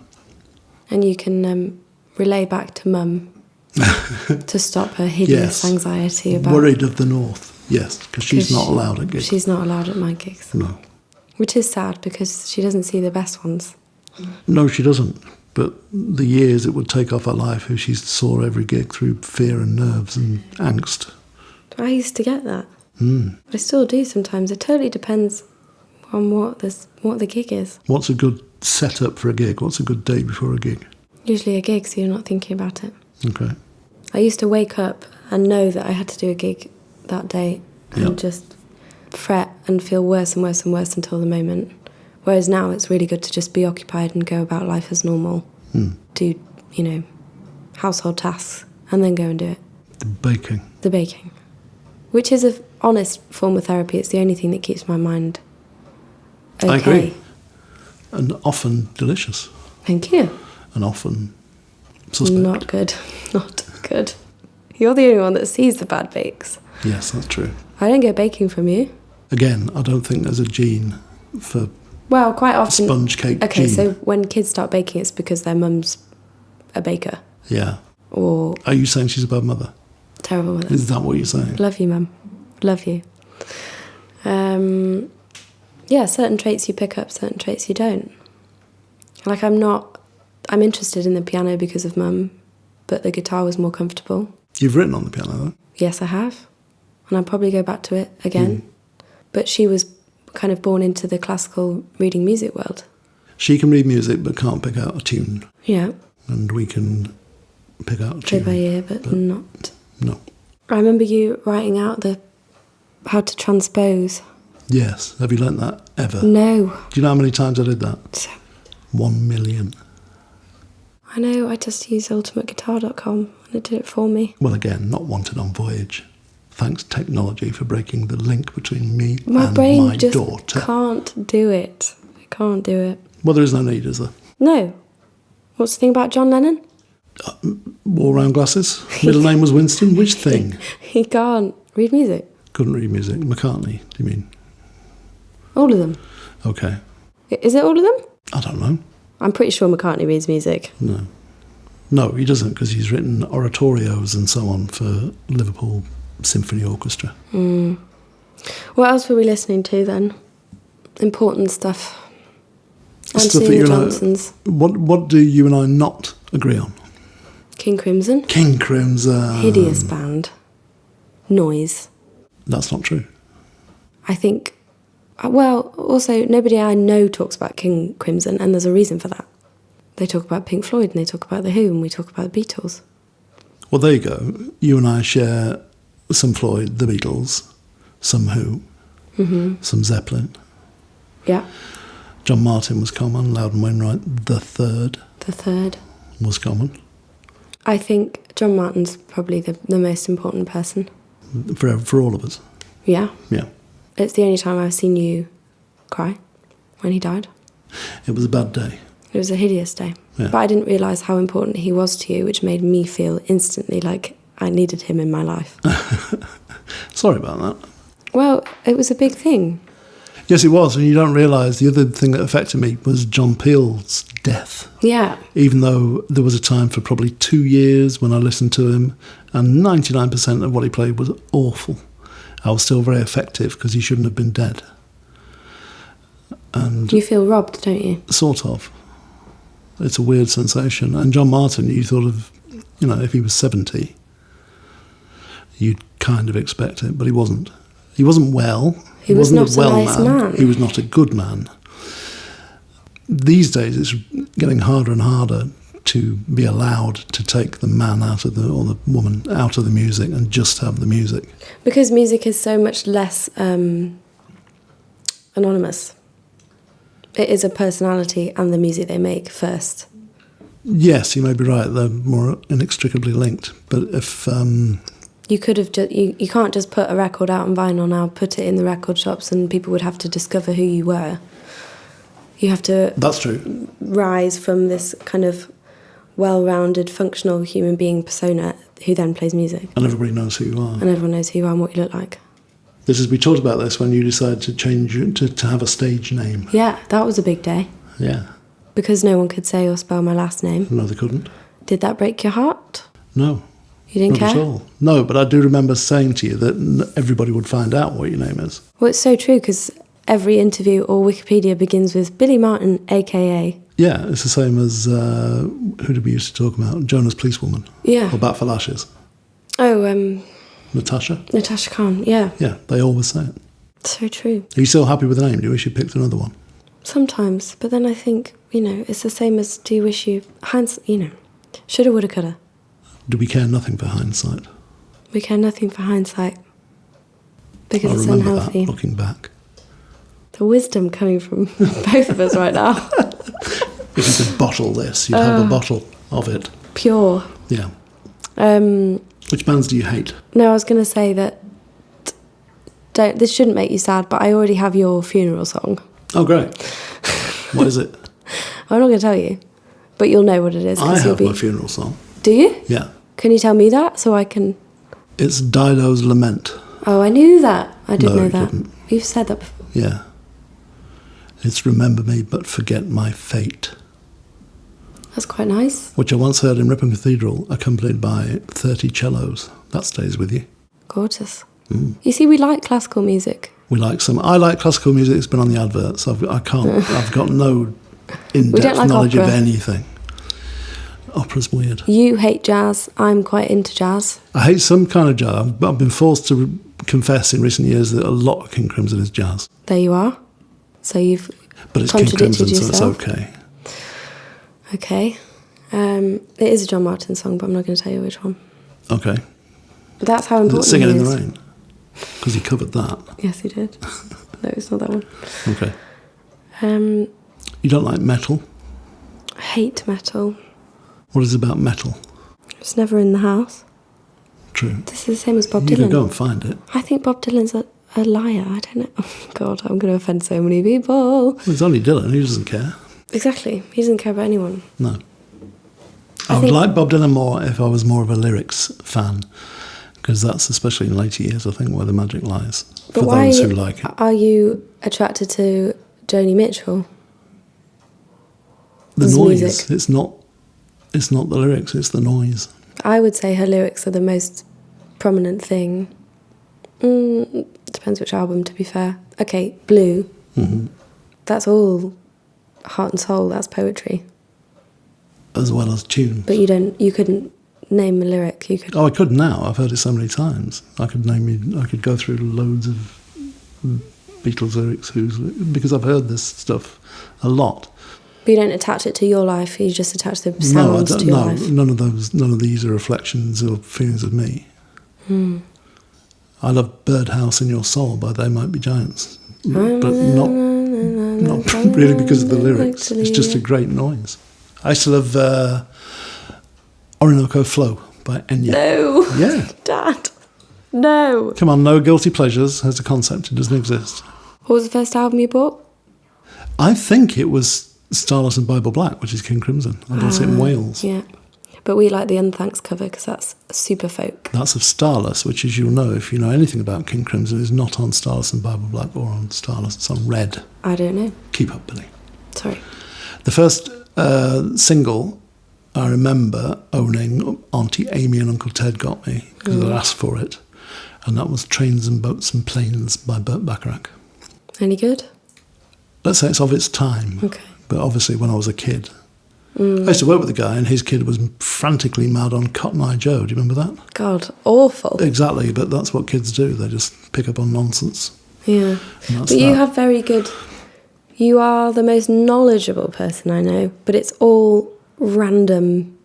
And you can relay back to Mum to stop her hideous anxiety about... Worried of the North, yes, because she's not allowed at gigs. She's not allowed at my gigs. No. Which is sad, because she doesn't see the best ones. No, she doesn't. But the years it would take off her life if she saw every gig through fear and nerves and angst. I used to get that. I still do sometimes. It totally depends on what the gig is. What's a good setup for a gig? What's a good day before a gig? Usually a gig, so you're not thinking about it. Okay. I used to wake up and know that I had to do a gig that day and just fret and feel worse and worse and worse until the moment. Whereas now it's really good to just be occupied and go about life as normal. Do, household tasks and then go and do it. The baking. Which is an honest form of therapy. It's the only thing that keeps my mind okay. I agree. And often delicious. Thank you. And often suspect. Not good. Not good. You're the only one that sees the bad bakes. Yes, that's true. I don't get baking from you. Again, I don't think there's a gene for quite often. Sponge cake Okay, gene. so when kids start baking, it's because their mum's a baker. Yeah. Or Are you saying she's a bad mother? terrible mother. Is that what you're saying? Love you, Mum. Love you. Certain traits you pick up, certain traits you don't. Like I'm interested in the piano because of Mum, but the guitar was more comfortable. You've written on the piano, though? Yes, I have. And I'll probably go back to it again. But she was kind of born into the classical reading music world. She can read music but can't pick out a tune. Yeah. And we can pick out a Play tune. by ear, but not... No. I remember you writing out how to transpose. Yes. Have you learnt that ever? No. Do you know how many times I did that? 1 million. I know, I just used ultimateguitar.com and it did it for me. Well, again, not wanted on Voyage. Thanks technology for breaking the link between me My and brain my just daughter. can't do it. It can't do it. Well, there is no need, is there? No. What's the thing about John Lennon? Wore round glasses. Middle name was Winston. Which thing? He can't read music. Couldn't read music. McCartney, do you mean? All of them. Okay. Is it all of them? I don't know. I'm pretty sure McCartney reads music. No. No, he doesn't, because he's written oratorios and so on for Liverpool Symphony Orchestra. What else were we listening to then? Important stuff. And Stuff that seeing you the and I- Johnsons. What do you and I not agree on? King Crimson. King Crimson. Hideous band. Noise. That's not true. I think... Well, also, nobody I know talks about King Crimson, and there's a reason for that. They talk about Pink Floyd, and they talk about The Who, and we talk about the Beatles. Well, there you go. You and I share some Floyd, the Beatles, some Who, some Zeppelin. Yeah. John Martin was common. Loudon Wainwright, the third, was common. I think John Martin's probably the most important person. For all of us. Yeah. Yeah. It's the only time I've seen you cry when he died. It was a bad day. It was a hideous day. Yeah. But I didn't realise how important he was to you, which made me feel instantly like I needed him in my life. Sorry about that. Well, it was a big thing. Yes, it was, and you don't realise the other thing that affected me was John Peel's death. Yeah. Even though there was a time for probably 2 years when I listened to him, and 99% of what he played was awful. I was still very effective because he shouldn't have been dead. And You feel robbed, don't you? sort of. It's a weird sensation. And John Marten, you thought of, if he was 70, you'd kind of expect it, but he wasn't. He wasn't well. He was wasn't not a nice man. He was not a good man. These days, it's getting harder and harder to be allowed to take the man out of or the woman out of the music and just have the music. Because music is so much less anonymous. It is a personality and the music they make first. Yes, you may be right. They're more inextricably linked. But if you could have you can't just put a record out on vinyl now, put it in the record shops, and people would have to discover who you were. You have to. That's true. Rise from this kind of well-rounded, functional human being persona who then plays music. And everybody knows who you are. And everyone knows who you are and what you look like. We talked about this when you decided to change to have a stage name. Yeah, that was a big day. Yeah. Because no one could say or spell my last name. No, they couldn't. Did that break your heart? No. You didn't Not care? at all. No, but I do remember saying to you that everybody would find out what your name is. Well, it's so true because every interview or Wikipedia begins with Billie Marten, a.k.a. Yeah, it's the same as, who did we used to talk about? Jonah's policewoman. Yeah. Or Bat for Lashes. Oh, Natasha. Natasha Khan, yeah. Yeah, they always say it. So true. Are you still happy with the name? Do you wish you picked another one? Sometimes, but then I think, it's the same as do you wish you... shoulda, woulda, coulda. Do we care nothing for hindsight? We care nothing for hindsight. Because I it's remember unhealthy. that, looking back. The wisdom coming from both of us right now. If you could bottle this, you'd have a bottle of it. Pure. Yeah. Which bands do you hate? No, I was going to say that this shouldn't make you sad, but I already have your funeral song. Oh, great. What is it? I'm not going to tell you, but you'll know what it is. I have my funeral song. Do you? Yeah. Can you tell me that so I can... It's Dido's Lament. Oh, I knew that. I did No, know you that. didn't. You've said that before. Yeah. It's Remember Me But Forget My Fate, That's quite nice. which I once heard in Ripon Cathedral, accompanied by 30 cellos. That stays with you. Gorgeous. You see, we like classical music. We like some. I like classical music. It's been on the adverts. I've got no in-depth like knowledge opera. of anything. Opera's weird. You hate jazz. I'm quite into jazz. I hate some kind of jazz. I've been forced to confess in recent years that a lot of King Crimson is jazz. There you are. So you've But it's King contradicted Crimson, yourself. so it's okay. Okay. It is a John Marten song, but I'm not going to tell you which one. Okay. But that's how Is it important Singing it in is. the Rain? Because he covered that. Yes, he did. No, it's not that one. Okay. Um, You don't like metal? I hate metal. What is it about metal? It's never in the house. True. This is the same as Bob You can Dylan. go and find it. I think Bob Dylan's a liar. I don't know. Oh, God, I'm going to offend so many people. Well, it's only Dylan. He doesn't care. Exactly. He doesn't care about anyone. No. I would like Bob Dylan more if I was more of a lyrics fan, because that's, especially in later years, I think, where the magic lies. But For why those who like it. are you attracted to Joni Mitchell? The His noise. music. It's not the lyrics, it's the noise. I would say her lyrics are the most prominent thing. Depends which album, to be fair. Okay, Blue. Mm-hmm. That's all heart and soul. That's poetry. As well as tunes. But you couldn't name a lyric. You could. Oh, I could now. I've heard it so many times. I could go through loads of Beatles lyrics because I've heard this stuff a lot. But you don't attach it to your life. You just attach the No, sounds to your life. none of these are reflections or feelings of me. I love Birdhouse in Your Soul by They Might Be Giants, but not really because of the lyrics. It's just a great noise. I used to love Orinoco Flow by Enya. No. Yeah. Dad. No. Come on, no guilty pleasures as a concept. It doesn't exist. What was the first album you bought? I think it was Starless and Bible Black, which is King Crimson. I bought it in Wales. Yeah. But we like the Unthanks cover because that's super folk. That's of Starless, which, as you'll know, if you know anything about King Crimson, is not on Starless and Bible Black or on Starless. It's on Red. I don't know. Keep up, Billy. Sorry. The first single I remember owning, Auntie Amy and Uncle Ted got me because I'd asked for it. And that was Trains and Boats and Planes by Burt Bacharach. Any good? Let's say it's of its time. Okay. But obviously when I was a kid. I used to work with a guy and his kid was frantically mad on Cotton Eye Joe. Do you remember that? God, awful. Exactly, but that's what kids do. They just pick up on nonsense. Yeah. But you have very good... You are the most knowledgeable person I know, but it's all random,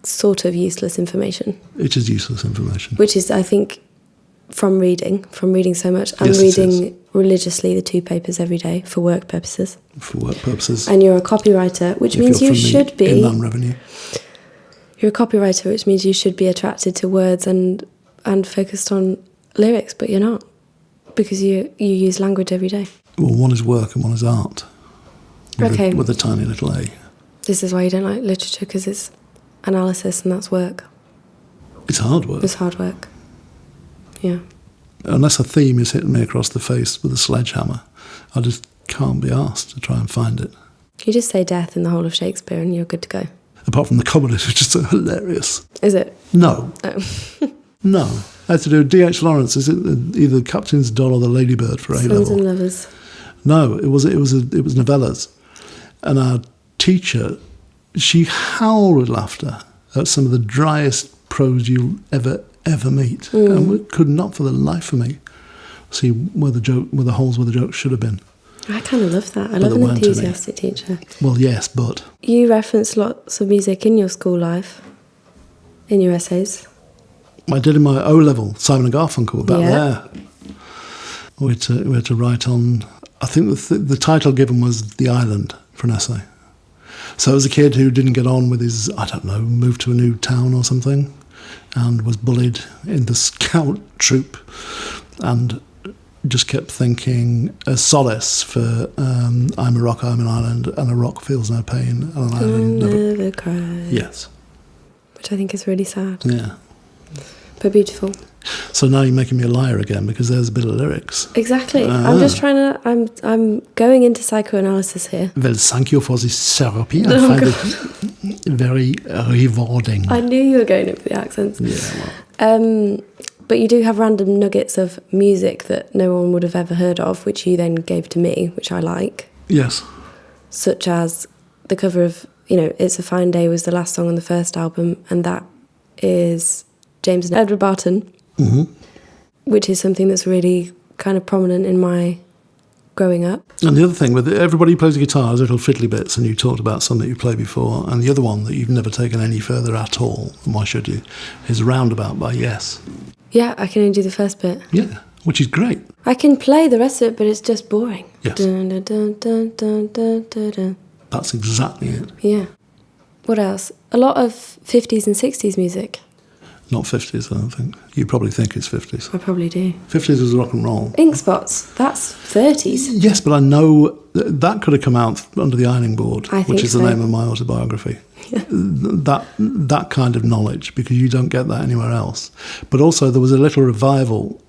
sort of useless information. It is useless information. Which is, I think, from reading so much. I'm Yes, reading religiously the 2 papers every day for work purposes. For work purposes. And you're a copywriter, which means you should be... Inland revenue. You're a copywriter, which means you should be attracted to words and focused on lyrics, but you're not, because you use language every day. Well, one is work and one is art. With a tiny little a. This is why you don't like literature, because it's analysis and that's work. It's hard work. It's hard work. Yeah. Unless a theme is hitting me across the face with a sledgehammer, I just can't be asked to try and find it. You just say death in the whole of Shakespeare and you're good to go. Apart from the comedies, which is so hilarious. Is it? No. Oh. No. I had to do D.H. Lawrence. Is it either Captain's Doll or The Ladybird for A-level? Sons and Lovers. No, it was novellas. And our teacher, she howled with laughter at some of the driest prose you'll ever meet. And we could not for the life of me see where the holes where the joke should have been. I kind of love that. I love an enthusiastic teacher. Well, yes, but... You reference lots of music in your school life, in your essays. I did in my O-level, Simon and Garfunkel, about there. We had to write on... I think the title given was The Island for an essay. So I was a kid who didn't get on with his, I don't know, moved to a new town or something, and was bullied in the scout troop, and just kept thinking a solace for I'm a rock, I'm an island, and a rock feels no pain, and an island never cry. Yes. Which I think is really sad. Yeah. But beautiful. So now you're making me a liar again, because there's a bit of lyrics. Exactly. I'm just trying to... I'm going into psychoanalysis here. Well, thank you for this therapy. I find it very rewarding. I knew you were going in for the accents. Yeah, well. But you do have random nuggets of music that no one would have ever heard of, which you then gave to me, which I like. Yes. Such as the cover of, It's a Fine Day was the last song on the first album, and that is James and Edward Barton, which is something that's really kind of prominent in my growing up. And the other thing, with everybody who plays the guitar has little fiddly bits, and you talked about some that you played before, and the other one that you've never taken any further at all, and why should you, is Roundabout by Yes. Yeah, I can only do the first bit. Yeah, which is great. I can play the rest of it, but it's just boring. Yes. Dun, dun, dun, dun, dun, dun, dun, dun. That's exactly it. Yeah. What else? A lot of 50s and 60s music. Not 50s, I don't think. You probably think it's 50s. I probably do. 50s was rock and roll. Ink Spots, that's 30s. Yes, but I know that could have come out under the ironing board, which is the so. name of my autobiography. Yeah. That kind of knowledge, because you don't get that anywhere else. But also there was a little revival,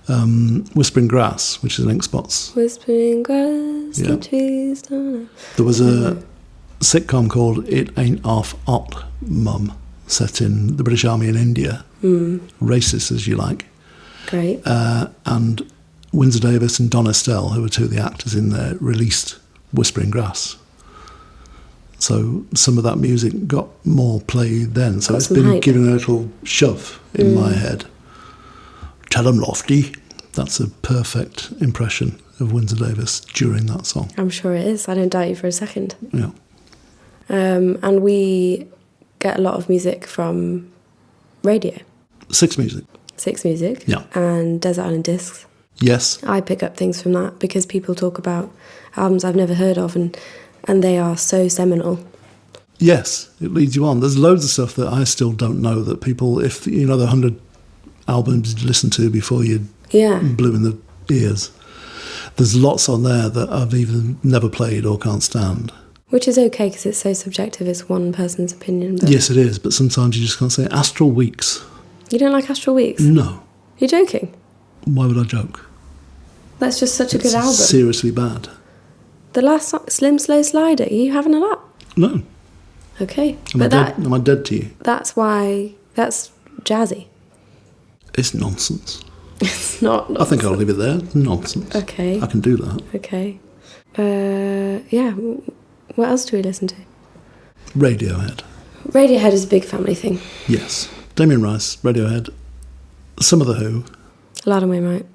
Whispering Grass, which is an Ink Spots. Whispering Grass, Yeah. the trees don't... There was a sitcom called It Ain't Half Hot, Mum, set in the British Army in India, racist as you like. Great. And Windsor Davis and Don Estelle, who were two of the actors in there, released Whispering Grass. So some of that music got more play then. So it's been given a little shove in my head. Tell 'em Lofty. That's a perfect impression of Windsor Davis during that song. I'm sure it is. I don't doubt you for a second. Yeah. And we get a lot of music from radio. Six Music. Six Music. Yeah. And Desert Island Discs. Yes. I pick up things from that because people talk about albums I've never heard of, and they are so seminal. Yes, it leads you on. There's loads of stuff that I still don't know that people, if you know the 100 albums you listen to before you blew in the ears, there's lots on there that I've either never played or can't stand. Which is okay because it's so subjective, it's one person's opinion. But yes, it is, but sometimes you just can't say Astral Weeks. You don't like Astral Weeks? No. You're joking? Why would I joke? That's just such a good album. Seriously bad. The last song, Slim Slow Slider, are you having a laugh? No. Okay. Am I dead to you? That's why, that's jazzy. It's nonsense. It's not nonsense. I think I'll leave it there. Nonsense. Okay. I can do that. Okay. Yeah. What else do we listen to? Radiohead. Radiohead is a big family thing. Yes. Damien Rice, Radiohead. Some of The Who. Loudon Wainwright.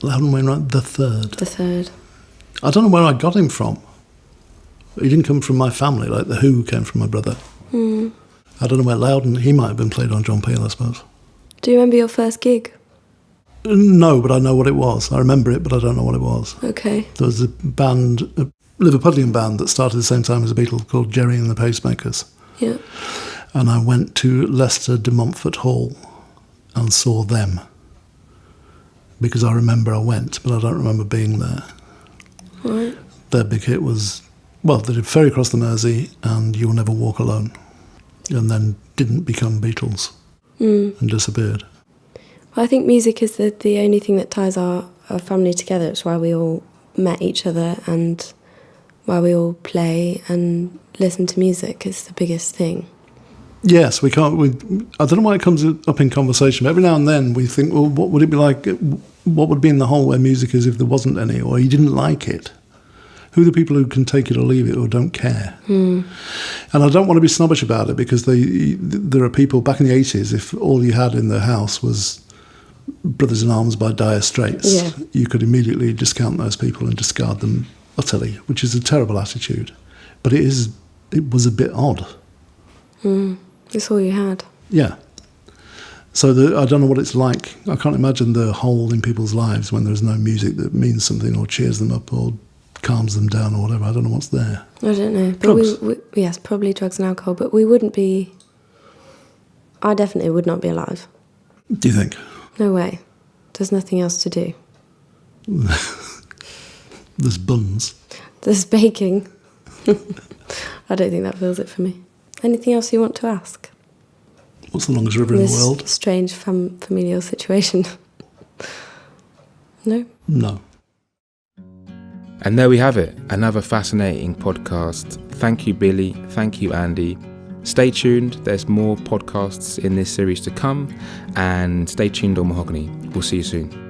Loudon Wainwright, the third. The third. I don't know where I got him from. He didn't come from my family, like The Who came from my brother. Mm. I don't know where Loudon... He might have been played on John Peel, I suppose. Do you remember your first gig? No, but I know what it was. I remember it, but I don't know what it was. Okay. There was a band, a Liverpudlian band that started at the same time as the Beatles called Jerry and the Pacemakers. Yeah. And I went to Leicester de Montfort Hall and saw them. Because I remember I went, but I don't remember being there. Right. Their big hit was, well, they did Ferry Across the Mersey and You'll Never Walk Alone. And then didn't become Beatles and disappeared. Well, I think music is the only thing that ties our family together. It's why we all met each other and why we all play and listen to music is the biggest thing. Yes, I don't know why it comes up in conversation, but every now and then we think, well, what would it be like, what would be in the hole where music is if there wasn't any, or you didn't like it? Who are the people who can take it or leave it or don't care? And I don't want to be snobbish about it because there are people back in the 80s, if all you had in the house was Brothers in Arms by Dire Straits, you could immediately discount those people and discard them utterly, which is a terrible attitude. But it was a bit odd. It's all you had. Yeah. So I don't know what it's like. I can't imagine the hole in people's lives when there's no music that means something or cheers them up or calms them down or whatever. I don't know what's there. I don't know. But Drugs. Yes, probably drugs and alcohol, but we wouldn't be... I definitely would not be alive. Do you think? No way. There's nothing else to do. There's buns. There's baking. I don't think that fills it for me. Anything else you want to ask? What's the longest river in the world? This strange familial situation. No? No. And there we have it, another fascinating podcast. Thank you, Billie. Thank you, Andy. Stay tuned, there's more podcasts in this series to come, and stay tuned on Mahogany. We'll see you soon.